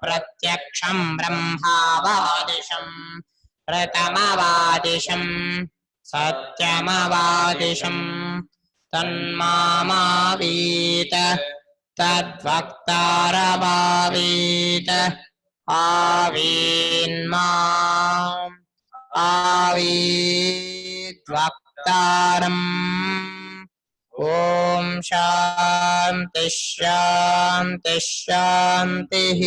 प्रत्यक्षं ब्रह्मावादिशम् प्रथमवादिशम् सत्यमवादिशम् तन्मामावीत तद्वक्तारमावीत आवीन्माम् आवीद्वक्तारम् ॐ शान्ति शान्ति शान्तिः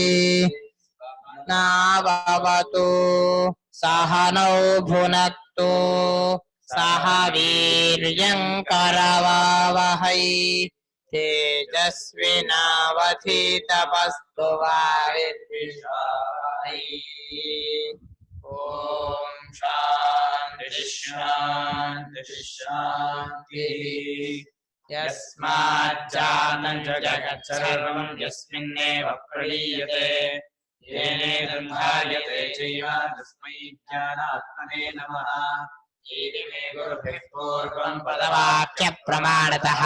नाववतु सहनौ भुनक्तु सह वीर्यङ्करवावहै तेजस्विनावधीतमस्तु मा विद्विषावहै ॐ शान्ति शान्ति शान्तिः यस्माज्जातं जगत् सर्वं यस्मिन्नेव प्रलीयते येनेदं धार्यते चैव तस्मै ज्ञानात्मने नमः इति मे गुरुभिः पूर्वं पदवाक्यप्रमाणतः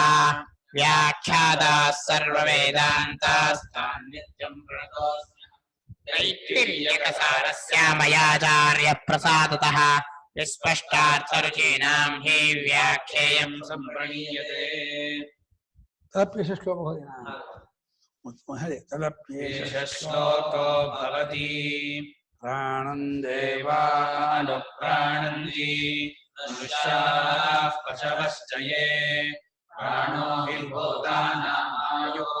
व्याख्याताः सर्ववेदान्तास्तान् नित्यं प्रणतोऽस्मि तैत्तिरीयकसारस्य मयाचार्यप्रसादतः विस्पष्टार्थरुचीनां हि व्याख्येयं सम्प्रणीयते तदप्येष श्लोको तदप्येष श्लोको भवति प्राणं देवानुप्राणन्ति मनुष्याः पशवश्च ये प्राणो हि भूतानामायुः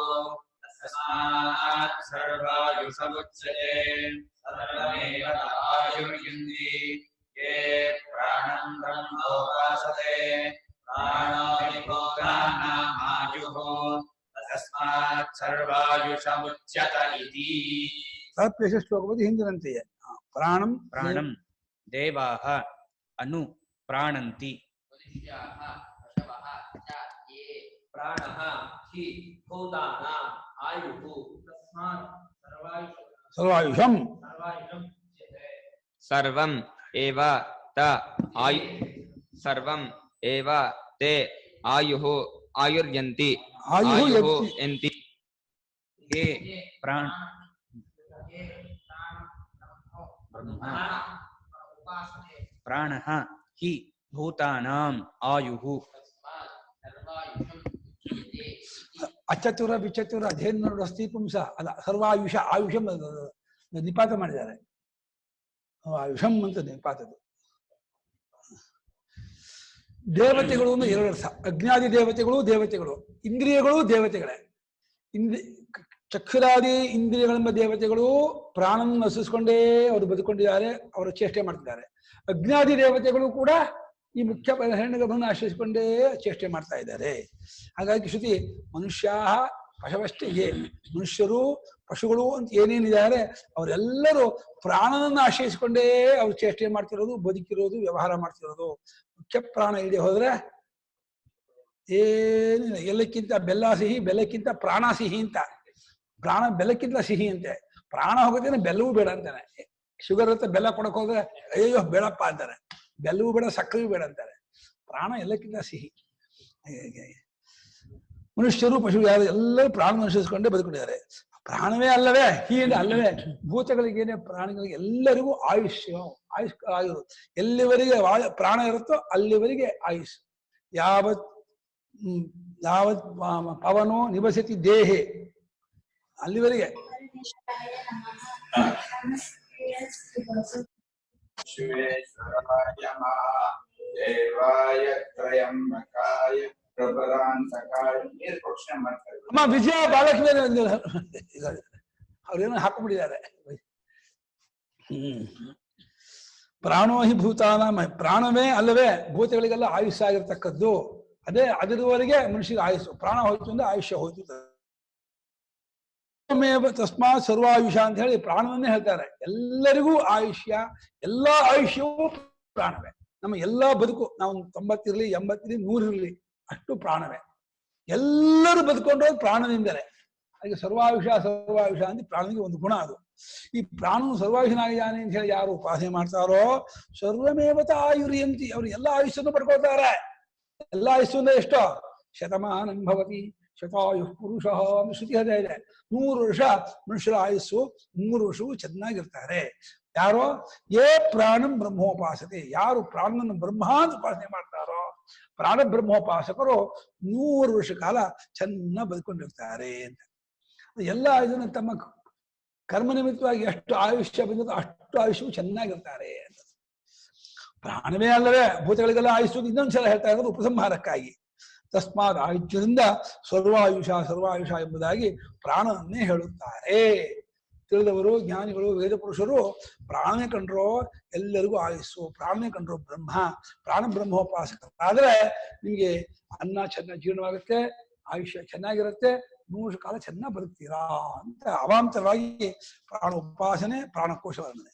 तस्मात् सर्वायुसमुच्यते सर्वमेव आयुर्यन्ति ये प्राणं ब्रह्मोपासते प्राणो हि भूतानामायुः तस्मात् सर्वायुषमुच्यत इति तदप्येष श्लोकवति हिंदिनंತೆಯೇ प्राणं प्राणं देवाः अनु प्राणन्ति प्राणः हि भूतानाम् आयुः तस्मात् सर्वायुषं सर्वं एव त आयु सर्वं एव ते आयुः आयुर्यन्ति आयुः यन्ति ये प्राण प्राणः हि भूतानाम् आयुः ಅಚ್ಚತುರ ಬಿಚ್ಚತುರ ಅಧ್ಯಯನ ಅಸ್ತಿ ಪುಂಸ ಅಲ್ಲ ಸರ್ವಾಯುಷ ಆಯುಷಂ ನಿಪಾತ ಮಾಡಿದ್ದಾರೆ ಆಯುಷಂ ಅಂತ ನಿಪಾತದ್ದು ದೇವತೆಗಳು ಅಂದ್ರೆ ಎರಡು ಅರ್ಥ ಅಜ್ಞಾದಿ ದೇವತೆಗಳು ದೇವತೆಗಳು ಇಂದ್ರಿಯಗಳು ದೇವತೆಗಳೇ ಚಕ್ಷುರಾದಿ ಇಂದ್ರಿಯಗಳೆಂಬ ದೇವತೆಗಳು ಪ್ರಾಣವನ್ನು ಹಸಿಸ್ಕೊಂಡೇ ಅವರು ಬದುಕೊಂಡಿದ್ದಾರೆ ಅವರು ಚೇಷ್ಟೆ ಮಾಡ್ತಿದ್ದಾರೆ ಅಜ್ಞಾದಿ ದೇವತೆಗಳು ಕೂಡ ಈ ಮುಖ್ಯ ಹೆಣ್ಣುಗಭನ್ನು ಆಶ್ರಯಿಸಿಕೊಂಡೇ ಚೇಷ್ಟೆ ಮಾಡ್ತಾ ಇದ್ದಾರೆ ಹಾಗಾಗಿ ಶ್ರುತಿ ಮನುಷ್ಯ ಪಶವಷ್ಟೇ ಮನುಷ್ಯರು ಪಶುಗಳು ಅಂತ ಏನೇನಿದ್ದಾರೆ ಅವರೆಲ್ಲರೂ ಪ್ರಾಣನನ್ನು ಆಶ್ರಯಿಸಿಕೊಂಡೇ ಅವ್ರು ಚೇಷ್ಟೆ ಮಾಡ್ತಿರೋದು ಬದುಕಿರೋದು ವ್ಯವಹಾರ ಮಾಡ್ತಿರೋದು ಮುಖ್ಯ ಪ್ರಾಣ ಇಲ್ಲದೆ ಹೋದ್ರೆ ಏನಿಲ್ಲ ಎಲ್ಲಕ್ಕಿಂತ ಬೆಲ್ಲ ಸಿಹಿ ಬೆಲ್ಲಕ್ಕಿಂತ ಪ್ರಾಣ ಸಿಹಿ ಅಂತ ಪ್ರಾಣ ಬೆಲ್ಲಕ್ಕಿಂತ ಸಿಹಿ ಅಂತೆ ಪ್ರಾಣ ಹೋಗೋದೇನೆ ಬೆಲ್ಲವೂ ಬೇಡ ಅಂತಾನೆ ಶುಗರ್ ಅಂತ ಬೆಲ್ಲ ಕೊಡಕ್ ಹೋದ್ರೆ ಅಯ್ಯೋ ಬೇಡಪ್ಪ ಅಂತಾರೆ ಬೆಲ್ಲವೂ ಬೇಡ ಸಕ್ಕರೆಯೂ ಬೇಡ ಅಂತಾರೆ ಪ್ರಾಣ ಎಲ್ಲಕ್ಕಿಂತ ಸಿಹಿ ಮನುಷ್ಯರು ಪಶು ಯಾರು ಎಲ್ಲರೂ ಪ್ರಾಣ ಅನುಸರಿಸಿಕೊಂಡೇ ಬದುಕೊಂಡಿದ್ದಾರೆ ಪ್ರಾಣವೇ ಅಲ್ಲವೇ ಹೀಗೆ ಅಲ್ಲವೇ ಭೂತಗಳಿಗೇನೆ ಪ್ರಾಣಿಗಳಿಗೆ ಎಲ್ಲರಿಗೂ ಆಯುಷ್ ಎಲ್ಲಿವರೆಗೆ ಪ್ರಾಣ ಇರುತ್ತೋ ಅಲ್ಲಿವರೆಗೆ ಆಯುಷ್ ಯಾವತ್ ಪವನೋ ನಿವಸತಿ ದೇಹೆ ಅಲ್ಲಿವರೆಗೆ ಅಮ್ಮ ವಿಜಯ ಬಾಲಕೃಷ್ಣ ಅವ್ರೇನೋ ಹಾಕೊಂಡ್ಬಿಟ್ಟಿದ್ದಾರೆ ಪ್ರಾಣೋ ಹಿ ಭೂತಾನ ಪ್ರಾಣವೇ ಅಲ್ಲವೇ ಭೂತಗಳಿಗೆಲ್ಲ ಆಯುಷ್ಯ ಆಗಿರ್ತಕ್ಕದ್ದು ಅದೇ ಅದರವರೆಗೆ ಮನುಷ್ಯಗೆ ಆಯುಷ್ಯ ಪ್ರಾಣ ಹೋಯ್ತು ಅಂದ್ರೆ ಆಯುಷ್ಯ ಹೋಯ್ತು ತಸ್ಮಾತ್ ಸರ್ವಾಯುಷ ಅಂತ ಹೇಳಿ ಪ್ರಾಣವನ್ನೇ ಹೇಳ್ತಾರೆ ಎಲ್ಲರಿಗೂ ಆಯುಷ್ಯ ಎಲ್ಲಾ ಆಯುಷ್ಯವೂ ಪ್ರಾಣವೇ ನಮ್ಮ ಎಲ್ಲಾ ಬದುಕು ನಾವು 90 ಇರ್ಲಿ 80 ಇರ್ಲಿ 100 ಇರ್ಲಿ ಅಷ್ಟು ಪ್ರಾಣವೇ ಎಲ್ಲರೂ ಬದುಕೊಂಡ್ರೆ ಪ್ರಾಣದಿಂದಲೇ ಹಾಗೆ ಸರ್ವಾಯುಷ ಅಂತ ಪ್ರಾಣನಿಗೆ ಒಂದು ಗುಣ ಅದು ಈ ಪ್ರಾಣನು ಸರ್ವಾಯುಷನಾಗಿದ್ದಾನೆ ಅಂತ ಹೇಳಿ ಯಾರು ಉಪಾಸನೆ ಮಾಡ್ತಾರೋ ಸರ್ವಮೇವತ ಆಯುರ್ಯಂತಿ ಅವ್ರು ಎಲ್ಲ ಆಯುಷ್ಯನ್ನು ಪಡ್ಕೊಳ್ತಾರೆ ಎಲ್ಲ ಆಯುಷ್ಯ ಅಂದ್ರೆ ಎಷ್ಟೋ ಶತಮಾನಂ ಭವತಿ ಶತಾಯು ಪುರುಷ ಅಂತ ಶ್ರುತಿ ಹೇಳ್ತಾ ಇದೆ. 100 ವರ್ಷ ಮನುಷ್ಯರ ಆಯುಸ್ಸು, 100 ವರ್ಷವೂ ಚೆನ್ನಾಗಿರ್ತಾರೆ. ಯಾರೋ ಏ ಪ್ರಾಣಂ ಬ್ರಹ್ಮೋಪಾಸತೆ, ಯಾರು ಪ್ರಾಣನ ಬ್ರಹ್ಮ ಅಂತ ಉಪಾಸನೆ ಮಾಡ್ತಾರೋ ಪ್ರಾಣ ಬ್ರಹ್ಮೋಪಾಸಕರು 100 ವರ್ಷ ಕಾಲ ಚೆನ್ನಾಗಿ ಬದುಕೊಂಡಿರ್ತಾರೆ ಅಂತ. ಎಲ್ಲ ಇದನ್ನು ತಮ್ಮ ಕರ್ಮ ನಿಮಿತ್ತವಾಗಿ ಎಷ್ಟು ಆಯುಷ್ಯ ಬಂದಿದೆ ಅಷ್ಟು ಆಯುಷ್ಯವು ಚೆನ್ನಾಗಿರ್ತಾರೆ ಅಂತ. ಪ್ರಾಣವೇ ಅಲ್ಲವೇ ಭೂತಗಳಿಗೆಲ್ಲ ಆಯುಷ್ಯ ಇನ್ನೊಂದ್ಸಲ ಹೇಳ್ತಾ ಇರೋದು ಉಪಸಂಹಾರಕ್ಕಾಗಿ. ತಸ್ಮಾತ್ ಆಯುಷ್ಯದಿಂದ ಸರ್ವಾಯುಷ ಎಂಬುದಾಗಿ ಪ್ರಾಣವನ್ನೇ ಹೇಳುತ್ತಾರೆ. ತಿಳಿದವರು ಜ್ಞಾನಿಗಳು ವೇದ ಪುರುಷರು ಪ್ರಾಣನೇ ಕಂಡ್ರೋ ಎಲ್ಲರಿಗೂ ಆಯುಸ್ಸು, ಪ್ರಾಣನೇ ಕಂಡ್ರೋ ಬ್ರಹ್ಮ, ಪ್ರಾಣ ಬ್ರಹ್ಮೋಪಾಸಕರಾದ್ರೆ ನಿಮಗೆ ಅನ್ನ ಚೆನ್ನಾಗಿ ಜೀರ್ಣವಾಗುತ್ತೆ, ಆಯುಷ್ಯ ಚೆನ್ನಾಗಿರುತ್ತೆ, 100 ಕಾಲ ಚೆನ್ನಾಗಿ ಬದುಕ್ತೀರಾ ಅಂತ ಅವಾಂತರವಾಗಿ ಪ್ರಾಣ ಉಪಾಸನೆ ಪ್ರಾಣಕೋಶ ವರ್ಣನೆ.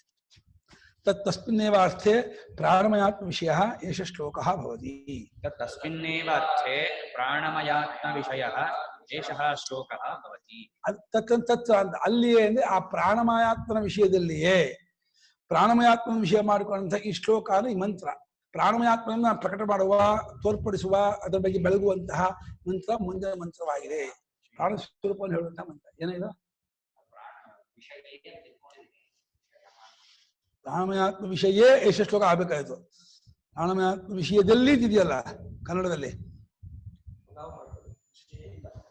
ತಸ್ಮಿನ್ನೇವ ಅರ್ಥೆ ಪ್ರಾಣಮಯಾತ್ಮ ವಿಷಯ ಏಷ ಶ್ಲೋಕಃ ಭವತಿ. ತಸ್ಮಿನ್ನೇವ ಅರ್ಥೆ ಪ್ರಾಣಮಯಾತ್ಮ ವಿಷಯಃ ಏಷಃ ಶ್ಲೋಕಃ ಭವತಿ. ತತ್ರ ಅಂತ ಅಲ್ಲಿಯೇ ಅಂದ್ರೆ ಆ ಪ್ರಾಣಮಯಾತ್ಮನ ವಿಷಯದಲ್ಲಿಯೇ ಪ್ರಾಣಮಯಾತ್ಮನ ವಿಷಯ ಮಾಡಿಕೊಂಡಂಥ ಈ ಶ್ಲೋಕ ಅಂದ್ರೆ ಈ ಮಂತ್ರ ಪ್ರಾಣಮಯಾತ್ಮನ ಪ್ರಕಟ ಮಾಡುವ, ತೋರ್ಪಡಿಸುವ, ಅದರ ಬಗ್ಗೆ ಬೆಳಗುವಂತಹ ಮಂತ್ರ ಮುಂದಿನ ಮಂತ್ರವಾಗಿದೆ. ಪ್ರಾಣ ಸ್ವರೂಪವನ್ನು ಹೇಳುವಂತಹ ಮಂತ್ರ ಏನಿದು? ಪ್ರಾಣಮಯಾತ್ಮ ವಿಷಯೇ ಏಷ ಶ್ಲೋಕ ಆಗ್ಬೇಕಾಯ್ತು. ಪ್ರಾಣಮಯಾತ್ಮ ವಿಷಯದಲ್ಲಿ ಇದೆಯಲ್ಲ ಕನ್ನಡದಲ್ಲಿ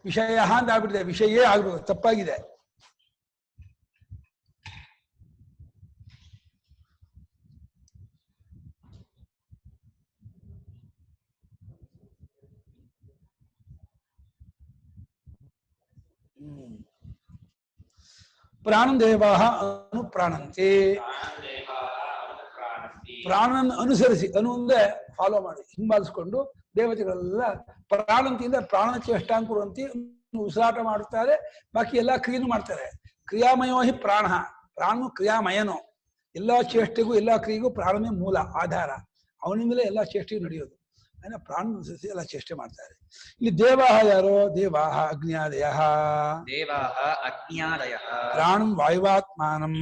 ವಿಷಯ ಅಂತ ಆಗ್ಬಿಟ್ಟಿದೆ, ವಿಷಯೇ ಆಗ್ಬೇಕು, ತಪ್ಪಾಗಿದೆ. ಪ್ರಾಣಂ ದೇವಾಹ ಅನುಪ್ರಾಣಂತೆ, ಪ್ರಾಣನ ಅನುಸರಿಸಿ, ಅನು ಅಂದ್ರೆ ಫಾಲೋ ಮಾಡಿ ಹಿಂಬಾಲಿಸ್ಕೊಂಡು ದೇವತೆಗಳೆಲ್ಲ ಪ್ರಾಣಂತಿಯಿಂದ ಪ್ರಾಣ ಚೇಷ್ಟಾಂಕುರಂತಿ ಉಸಿರಾಟ ಮಾಡುತ್ತಾರೆ, ಬಾಕಿ ಎಲ್ಲಾ ಕ್ರಿಯೆನೂ ಮಾಡ್ತಾರೆ. ಕ್ರಿಯಾಮಯೋ ಹಿ ಪ್ರಾಣ, ಪ್ರಾಣನು ಕ್ರಿಯಾಮಯನು. ಎಲ್ಲಾ ಚೇಷ್ಟೆಗೂ ಎಲ್ಲಾ ಕ್ರಿಯೆಗೂ ಪ್ರಾಣನೇ ಮೂಲ ಆಧಾರ, ಅವನಿಂದಲೇ ಎಲ್ಲಾ ಚೇಷ್ಟೆಗೂ ನಡೆಯೋದು. ಅಂದ್ರೆ ಪ್ರಾಣ ಅನುಸರಿಸಿ ಎಲ್ಲ ಚೇಷ್ಟೆ ಮಾಡ್ತಾರೆ. ಇಲ್ಲಿ ದೇವಾಹ ಯಾರೋ? ದೇವಾಹ ಅಗ್ನ್ಯಾದಯ, ದೇವಾಹ ಅಜ್ಞಾದಯಃ, ಪ್ರಾಣಂ ವಾಯುವಾತ್ಮಾನಂ,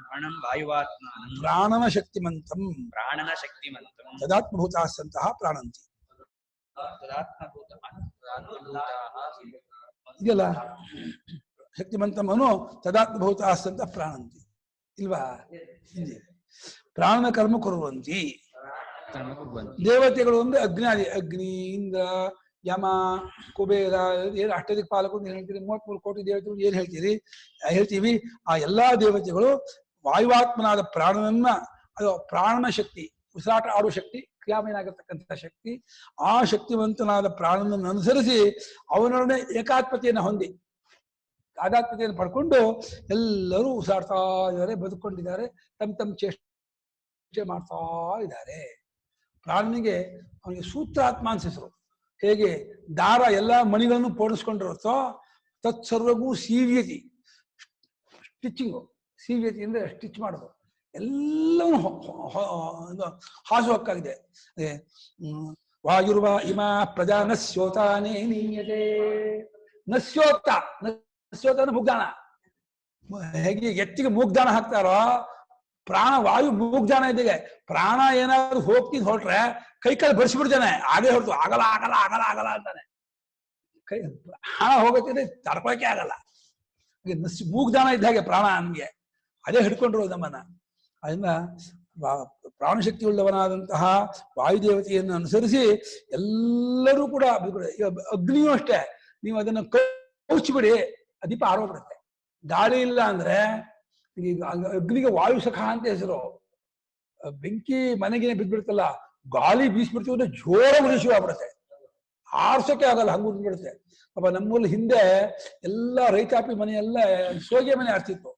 ಪ್ರಾಣಂ ವಾಯುವಾತ್ಮಾನಂ, ಪ್ರಾಣನ ಶಕ್ತಿಮಂತಂ, ಪ್ರಾಣನ ಶಕ್ತಿಮಂತಂ, ತದಾತ್ಮಭೂತಾಃ ಸಂತಃ ಪ್ರಾಣಂತಿ. ಇದೆಲ್ಲ ಶಕ್ತಿಮಂತಂ ಅನು ತದಾತ್ಮಭೂತಾಃ ಸಂತಃ ಪ್ರಾಣಂತಿ ಇಲ್ವಾ? ಹಿಂದೆ ಪ್ರಾಣನ ಕರ್ಮ ಕೊರುವಂತಿ. ದೇವತೆಗಳು ಅಂದ್ರೆ ಅಗ್ನಿ, ಅಗ್ನಿ, ಇಂದ್ರ, ಯಮ, ಕುಬೇರ, ಏನು ಅಷ್ಟದಿಕ್ ಪಾಲಕರು ಏನ್ ಹೇಳ್ತೀರಿ? 33 ಕೋಟಿ ದೇವತೆಗಳು ಏನ್ ಹೇಳ್ತೀವಿ? ಆ ಎಲ್ಲಾ ದೇವತೆಗಳು ವಾಯುವಾತ್ಮನಾದ ಪ್ರಾಣನನ್ನ, ಅದು ಪ್ರಾಣನ ಶಕ್ತಿ, ಉಸಿರಾಟ ಆಡುವ ಶಕ್ತಿ, ಕ್ರಿಯಾಮಯನಾಗಿರ್ತಕ್ಕಂಥ ಶಕ್ತಿ, ಆ ಶಕ್ತಿವಂತನಾದ ಪ್ರಾಣನನ್ನು ಅನುಸರಿಸಿ ಅವನೊಡನೆ ಏಕಾತ್ಮತೆಯನ್ನು ಹೊಂದಿ ತಾದಾತ್ಮ್ಯತೆಯನ್ನು ಪಡ್ಕೊಂಡು ಎಲ್ಲರೂ ಉಸಿರಾಡ್ತಾ ಇದ್ದಾರೆ, ಬದುಕೊಂಡಿದ್ದಾರೆ, ತಮ್ಮ ಚೇಷ್ಟೆ ಮಾಡ್ತಾ ಇದ್ದಾರೆ. ಪ್ರಾಣನಿಗೆ ಅವನಿಗೆ ಸೂತ್ರಾತ್ಮ ಅಂತ ಹೆಸರು. ಹೇಗೆ ದಾರ ಎಲ್ಲಾ ಮಣಿಗಳನ್ನು ಪೋಣಿಸ್ಕೊಂಡಿರುತ್ತೋ ತತ್ಸರ್ವಗೂ ಸೀವ್ಯತಿ, ಸ್ಟಿಚಿಂಗು, ಸೀವ್ಯತಿ ಅಂದ್ರೆ ಸ್ಟಿಚ್ ಮಾಡೋದು, ಎಲ್ಲವೂ ಹಾಸುಹಕ್ಕಾಗಿದೆ. ವಾಯುರ್ವ ಇಮ ಪ್ರಜಾ ನಸ್ಯೋತಾನೇ ನೀಯತೆ, ನಸ್ಯೋತ, ನಸ್ಯೋತ ಮೂಗ್ದಾನ. ಹೇಗೆ ಎತ್ತಿಗೆ ಮೂಗ್ದಾನ ಹಾಕ್ತಾರೋ ಪ್ರಾಣ ವಾಯು ಮೂಗ್ದಾನ ಇದ್ದಿಗೆ, ಪ್ರಾಣ ಏನಾದ್ರು ಹೊರಟ್ರೆ ಕೈಕಾಲು ಬಡಿಸ್ಬಿಡ್ತಾನೆ, ಆಗೇ ಹೊರತು ಆಗಲ್ಲ ಆಗಲ್ಲ ಆಗಲ್ಲ ಆಗಲ್ಲ ಅಂತಾನೆ. ಕೈ ಪ್ರಾಣ ಹೋಗುತ್ತೆ ತಡ್ಕೊಳಕ್ಕೆ ಆಗಲ್ಲ. ಮೂಗ್ದಾನ ಇದ್ದ ಹಾಗೆ ಪ್ರಾಣ ನಮ್ಗೆ ಅದೇ ಹಿಡ್ಕೊಂಡ್ರು ನಮ್ಮನ್ನ. ಅದನ್ನ ಪ್ರಾಣಶಕ್ತಿ ಉಳ್ಳವನಾದಂತಹ ವಾಯುದೇವತೆಯನ್ನು ಅನುಸರಿಸಿ ಎಲ್ಲರೂ ಕೂಡ ಅಗ್ನಿಯೂ ಅಷ್ಟೇ, ನೀವು ಅದನ್ನು ಕೌಚಿಬಿಡಿ, ದೀಪ ಆರೋಗ್ಬಿಡುತ್ತೆ. ಗಾಳಿ ಇಲ್ಲ ಅಂದ್ರೆ ಈಗ ಅಗ್ನಿಗೆ ವಾಯು ಸಖ ಅಂತ ಹೆಸರು. ಬೆಂಕಿ ಮನೆಗೆ ಬಿದ್ದ್ಬಿಡುತ್ತಲ್ಲ, ಗಾಳಿ ಬೀಸ್ಬಿಡ್ತೀವಿ ಅಂದ್ರೆ ಜೋರ ಉಳಿಸಿ ಆಗ್ಬಿಡುತ್ತೆ, ಆರ್ಸೋಕೆ ಆಗಲ್ಲ, ಹಂಗ ಉದ್ಬಿಡುತ್ತೆ. ಪಾಪ ನಮ್ಮೂರಲ್ಲಿ ಹಿಂದೆ ಎಲ್ಲ ರೈತಾಪಿ ಮನೆಯೆಲ್ಲ ಸೋಗೆ ಮನೆ ಆಡ್ತಿತ್ತು.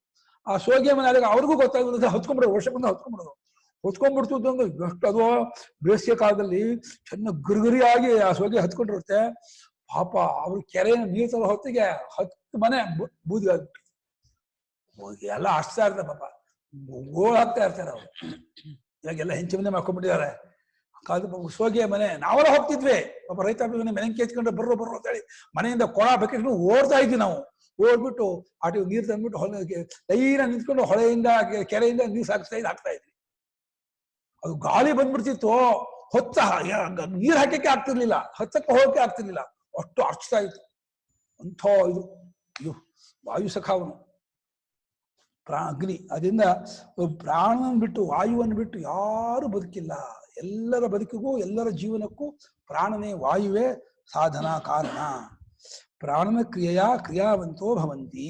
ಆ ಸೋಗೆ ಮನೆ ಆದಾಗ ಅವ್ರಿಗೂ ಗೊತ್ತಾಗೋದು, ಹೊತ್ಕೊಂಡ್ಬಿಡೋದು, ವರ್ಷಕ್ಕೊಂದು ಹೊತ್ಕೊಂಡ್ಬಿಡ್ತು ಅಂದ್ರೆ ಎಷ್ಟು ಅದು ಬೇಸಿಗೆ ಕಾಲದಲ್ಲಿ ಚೆನ್ನಾಗಿ ಗುರುಗುರಿಯಾಗಿ ಆ ಸೋಗೆ ಹತ್ಕೊಂಡಿರುತ್ತೆ. ಪಾಪ ಅವ್ರ ಕೆರೆಯ ನೀರು ತರೋ ಹೊತ್ತಿಗೆ 10 ಮನೆ ಬೂದಿ ಆಗ್ಬಿಟ್ಟು ಎಲ್ಲ ಹಚ್ತಾ ಇರ್ತಾರೆ. ಪಾಪ ಗೋಳು ಹಾಕ್ತಾ ಇರ್ತಾರೆ ಅವ್ರು. ಇವಾಗೆಲ್ಲ ಹೆಂಚು ಮನೆ ಮಾಡ್ಕೊಂಡ್ಬಿಟ್ಟಿದ್ದಾರೆ. ಕಾಲದ ಸೋಗೆ ಮನೆ ನಾವೆಲ್ಲ ಹೋಗ್ತಿದ್ವಿ. ಪಾಪ ರೈತ ಮನೆ ಕೆಚ್ಕೊಂಡ್ರೆ ಬರ್ರೋ ಅಂತೇಳಿ ಮನೆಯಿಂದ ಕೊಳ ಬೇಕಿಟ್ಟು ಓಡ್ತಾ ಇದ್ವಿ ನಾವು. ಓಡ್ಬಿಟ್ಟು ಆಟಿ ನೀರು ತಂದ್ಬಿಟ್ಟು ಲೈನ ನಿಂತ್ಕೊಂಡು ಹೊಳೆಯಿಂದ ಕೆರೆಯಿಂದ ನೀರು ಹಾಕ್ತಾ ಇದ್ವಿ. ಅದು ಗಾಳಿ ಬಂದ್ಬಿಡ್ತಿತ್ತು, ಹೊತ್ತ ನೀರ್ ಹಾಕಕ್ಕೆ ಆಗ್ತಿರ್ಲಿಲ್ಲ, ಹತ್ತಕ್ಕೆ ಹೋಗಕ್ಕೆ ಆಗ್ತಿರ್ಲಿಲ್ಲ, ಅಷ್ಟು ಹಚ್ತಾ ಇತ್ತು. ಅಂಥ ಇದು ಅಯ್ಯೋ ವಾಯು ಸಖಾವನು ಅಗ್ನಿ. ಅದರಿಂದ ಪ್ರಾಣವನ್ನು ಬಿಟ್ಟು ವಾಯುವನ್ನು ಬಿಟ್ಟು ಯಾರು ಬದುಕಿಲ್ಲ. ಎಲ್ಲರ ಬದುಕಿಗೂ ಎಲ್ಲರ ಜೀವನಕ್ಕೂ ಪ್ರಾಣನೇ ವಾಯುವೇ ಸಾಧನಾ ಕಾರಣ. ಪ್ರಾಣನ ಕ್ರಿಯಾವಂತೋ ಭವಂತಿ.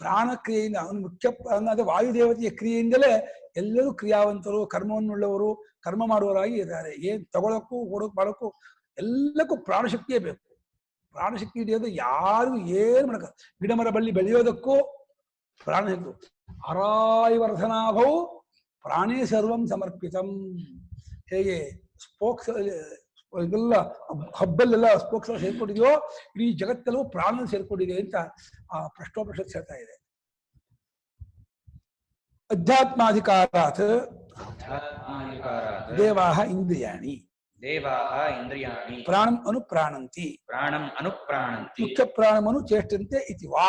ಪ್ರಾಣ ಕ್ರಿಯೆಯಿಂದ ಅವನು ಮುಖ್ಯ ಅದೇ ವಾಯುದೇವತೆಯ ಕ್ರಿಯೆಯಿಂದಲೇ ಎಲ್ಲರೂ ಕ್ರಿಯಾವಂತರು, ಕರ್ಮವನ್ನುಳ್ಳವರು, ಕರ್ಮ ಮಾಡುವವರಾಗಿ ಇದ್ದಾರೆ. ಏನ್ ತಗೊಳಕ್ಕೂ ಓಡೋಕ್ ಮಾಡೋಕ್ಕೂ ಎಲ್ಲಕ್ಕೂ ಪ್ರಾಣಶಕ್ತಿಯೇ ಬೇಕು. ಪ್ರಾಣಶಕ್ತಿ ಹಿಡಿಯೋದು ಯಾರಿಗೂ ಏನು ಮಾಡಕ. ಗಿಡ ಮರ ಬಳ್ಳಿ ಬೆಳೆಯೋದಕ್ಕೂ ಪ್ರಾಣ ಶಕ್ತಿ. ಅರಾಯವರ್ಧನಾಭವು ಪ್ರಾಣೇ ಸರ್ವಂ ಸಮರ್ಪಿತಂ. ಹೇಗೆ ಸ್ಪೋಕ್ಸ್ ಇದೆಲ್ಲ ಹಬ್ಬಲ್ಲೆಲ್ಲ ಸ್ಪೋಕ್ಸ್ ಸೇರ್ಕೊಂಡಿದೆಯೋ ಇಡೀ ಜಗತ್ತೆಲ್ಲೂ ಪ್ರಾಣ ಸೇರ್ಕೊಂಡಿದೆ ಅಂತ ಆ ಪ್ರಶ್ನೋಪನಿಷತ್ ಹೇಳ್ತಾ ಇದೆ. ಅಧ್ಯಾತ್ಮಾಧಿಕಾರಾತ್ ದೇವಾಹ ಇಂದ್ರಿಯಾಣಿ ಪ್ರಾಣಂ ಅನುಪ್ರಾಣಂತಿ ಮುಖ್ಯ ಪ್ರಾಣಮನು ಚೇಷ್ಟಂತೆ ಇತಿ ವಾ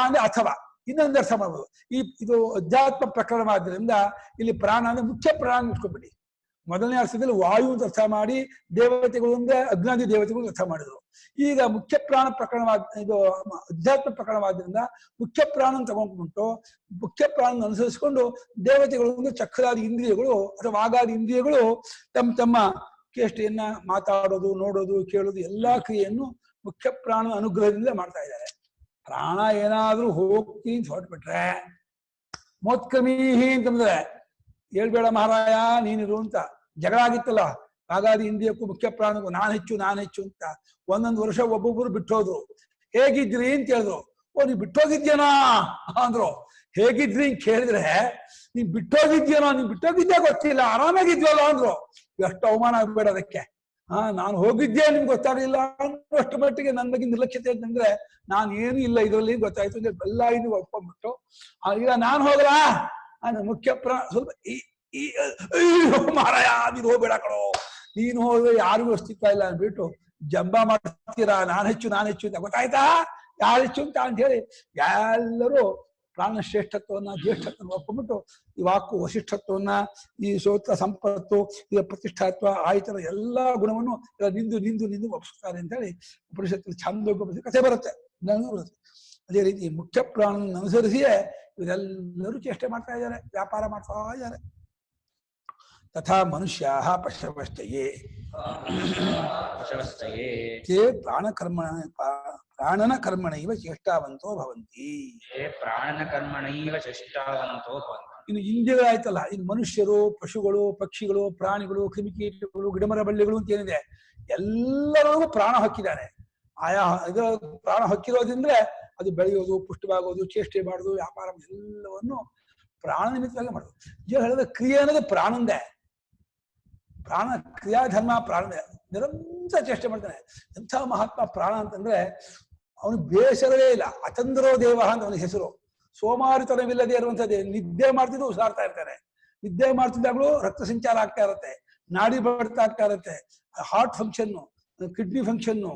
ಅಂದ್ರೆ ಅಥವಾ ಇನ್ನೊಂದು ಅರ್ಥ ಮಾಡ್ಬೋದು. ಇದು ಅಧ್ಯಾತ್ಮ ಪ್ರಕರಣವಾದ್ರಿಂದ ಇಲ್ಲಿ ಪ್ರಾಣ ಅಂದ್ರೆ ಮುಖ್ಯ ಪ್ರಾಣ ಇಟ್ಕೊಂಡ್ಬಿಡಿ. ಮೊದಲನೇ ಅರ್ಥದಲ್ಲಿ ವಾಯು ಅಂತ ಅರ್ಥ ಮಾಡಿ ದೇವತೆಗಳು ಅಂದ್ರೆ ಅಗ್ನಾದಿ ದೇವತೆಗಳು ಅರ್ಥ ಮಾಡಿದ್ರು. ಈಗ ಮುಖ್ಯ ಪ್ರಾಣ ಪ್ರಕರಣವಾದ ಇದು ಅಧ್ಯಾತ್ಮ ಪ್ರಕರಣವಾದ್ರಿಂದ ಮುಖ್ಯ ಪ್ರಾಣ ತಗೊಂಡ್ಬಿಟ್ಟು ಮುಖ್ಯ ಪ್ರಾಣ ಅನುಸರಿಸಿಕೊಂಡು ದೇವತೆಗಳು ಅಂದ್ರೆ ಚಕ್ರಾದಿ ಇಂದ್ರಿಯಗಳು ಅಥವಾ ವಾಗಾದಿ ಇಂದ್ರಿಯಗಳು ತಮ್ಮ ಚೇಷ್ಟೆಯನ್ನ ಮಾತಾಡೋದು, ನೋಡೋದು, ಕೇಳೋದು ಎಲ್ಲಾ ಕ್ರಿಯೆಯನ್ನು ಮುಖ್ಯ ಪ್ರಾಣ ಅನುಗ್ರಹದಿಂದ ಮಾಡ್ತಾ ಇದ್ದಾರೆ. ಪ್ರಾಣ ಏನಾದ್ರೂ ಹೋಗ್ತೀನಿ ಅಂತ ಹೊರಟ್ಬಿಟ್ರೆ ಮೋತ್ಕಮೀಹಿ ಅಂತಂದ್ರೆ ಹೇಳ್ಬೇಡ ಮಹಾರಾಯ ನೀನಿರು ಅಂತ ಜಗಳ ಆಗಿತ್ತಲ್ಲ ಹಾಗಾದಿ ಇಂದ್ರಿಯಕ್ಕೂ ಮುಖ್ಯ ಪ್ರಾಣಕ್ಕೂ ನಾನ್ ಹೆಚ್ಚು ಅಂತ. ಒಂದೊಂದು ವರ್ಷ ಒಬ್ಬೊಬ್ಬರು ಬಿಟ್ಟೋದ್ರು. ಹೇಗಿದ್ರಿ ಅಂತ ಹೇಳಿದ್ರು. ಓ ನೀವ್ ಬಿಟ್ಟೋಗಿದ್ಯೇನಾ ಅಂದ್ರು. ಹೇಗಿದ್ರಿ ಅಂತ ಕೇಳಿದ್ರೆ ನೀನ್ ಬಿಟ್ಟೋಗಿದ್ಯೇನೋ, ನೀನ್ ಬಿಟ್ಟೋಗಿದ್ಯಾ ಗೊತ್ತಿಲ್ಲ, ಆರಾಮಾಗಿದ್ವಲ್ಲ ಅಂದ್ರು. ಎಷ್ಟು ಅವಮಾನ ಆಗ್ಬೇಡ ಅದಕ್ಕೆ. ನಾನು ಹೋಗಿದ್ದೆ ನಿಮ್ಗೆ ಗೊತ್ತಾಗಲಿಲ್ಲ ಅಷ್ಟು ಮಟ್ಟಿಗೆ ನನ್ನ ಬಗ್ಗೆ ನಿರ್ಲಕ್ಷ್ಯತೆ ಅಂತಂದ್ರೆ ನಾನು ಏನು ಇಲ್ಲ ಇದರಲ್ಲಿ ಗೊತ್ತಾಯ್ತು ಅಂದ್ರೆ ಎಲ್ಲ ಇದು ಒಪ್ಕೊಂಡ್ಬಿಟ್ಟು ಈಗ ನಾನು ಹೋಗ್ಲಾ ಅಂದ್ರೆ ಮುಖ್ಯ ಪ್ರಾಣ ಸ್ವಲ್ಪ ಮಾರಾಯ ನೀನು ಹೋಗ್ಬೇಡ ಕಣೋ, ನೀನು ಹೋದ್ರೆ ಯಾರಿಗೂ ಅಸ್ತಿತ್ವ ಇಲ್ಲ ಅಂದ್ಬಿಟ್ಟು ಜಂಬ ಮಾಡ್ತೀರಾ. ನಾನು ಹೆಚ್ಚು ಅಂತ ಗೊತ್ತಾಯ್ತಾ, ಯಾರು ಹೆಚ್ಚು ಅಂತ ಹೇಳಿ ಎಲ್ಲರೂ ಪ್ರಾಣ ಶ್ರೇಷ್ಠತ್ವವನ್ನ ಜ್ಯೇಷ್ಠತ್ವವನ್ನು ಒಪ್ಕೊಂಡ್ಬಿಟ್ಟು ಈ ವಾಕು ವಸಿಷ್ಠತ್ವವನ್ನ, ಈ ಶ್ರೋತ್ರ ಸಂಪತ್ತು, ಈ ಪ್ರತಿಷ್ಠಾತ್ವ ಆಯ್ತರ ಎಲ್ಲಾ ಗುಣವನ್ನು ನಿಂದು ಒಪ್ಪಿಸ್ತಾರೆ ಅಂತ ಹೇಳಿ ಉಪನಿಷತ್ತು ಛಾಂದೋಗ್ಯ ಕಥೆ ಬರುತ್ತೆ. ಅದೇ ರೀತಿ ಮುಖ್ಯ ಪ್ರಾಣವನ್ನು ಅನುಸರಿಸಿಯೇ ಇವರೆಲ್ಲರೂ ಚೇಷ್ಟೆ ಮಾಡ್ತಾ ಇದ್ದಾರೆ, ವ್ಯಾಪಾರ ಮಾಡ್ತಾ ಇದ್ದಾರೆ. ತಥಾ ಮನುಷ್ಯ ಪಶವಶ್ಚಯೇ ಪ್ರಾಣನ ಕರ್ಮಣೈವ ಚೇಷ್ಟಾವಂತೋ ಭವಂತಿ. ಇನ್ನು ಇಂದ್ರಿಯಗಳಾಯ್ತಲ್ಲ, ಇನ್ನು ಮನುಷ್ಯರು, ಪಶುಗಳು, ಪಕ್ಷಿಗಳು, ಪ್ರಾಣಿಗಳು, ಕ್ರಿಮಿಕೀಟಗಳು, ಗಿಡಮರ ಬಳ್ಳಿಗಳು ಅಂತ ಏನಿದೆ ಎಲ್ಲರಿಗೂ ಪ್ರಾಣ ಹೊಕ್ಕಿದ್ದಾನೆ. ಆಯಾ ಇದು ಪ್ರಾಣ ಹೊಕ್ಕಿರೋದ್ರಿಂದ ಅದು ಬೆಳೆಯೋದು, ಪುಷ್ಟವಾಗೋದು, ಚೇಷ್ಟೆ ಮಾಡೋದು, ವ್ಯಾಪಾರ ಎಲ್ಲವನ್ನು ಪ್ರಾಣ ನಿಮಿತ್ತವಾಗಿ ಮಾಡೋದು. ಹೇಳಿದ ಕ್ರಿಯೆ ಅನ್ನೋದು ಪ್ರಾಣಂದೇ. ಪ್ರಾಣ ಕ್ರಿಯಾಧರ್ಮ ಪ್ರಾಣದೇ. ನಿರಂತರ ಚೇಷ್ಟೆ ಮಾಡ್ತಾನೆ. ಎಂಥ ಮಹಾತ್ಮ ಪ್ರಾಣ ಅಂತಂದ್ರೆ ಅವನು ಬೇಸರವೇ ಇಲ್ಲ. ಅತಂದ್ರೋ ದೇವ ಅಂತ ಅವನ ಹೆಸರು. ಸೋಮಾರಿತನವಿಲ್ಲದೆ ಇರುವಂತದ್ದೇ. ನಿದ್ದೆ ಮಾಡ್ತಿದ್ದು ಉಸಿರಾಡ್ತಾ ಇರ್ತಾನೆ. ನಿದ್ದೆ ಮಾಡ್ತಿದ್ದಾಗಲೂ ರಕ್ತ ಸಂಚಾರ ಆಗ್ತಾ ಇರುತ್ತೆ, ನಾಡಿ ಬಡ್ತಾ ಆಗ್ತಾ ಇರುತ್ತೆ, ಹಾರ್ಟ್ ಫಂಕ್ಷನ್ನು, ಕಿಡ್ನಿ ಫಂಕ್ಷನ್ನು,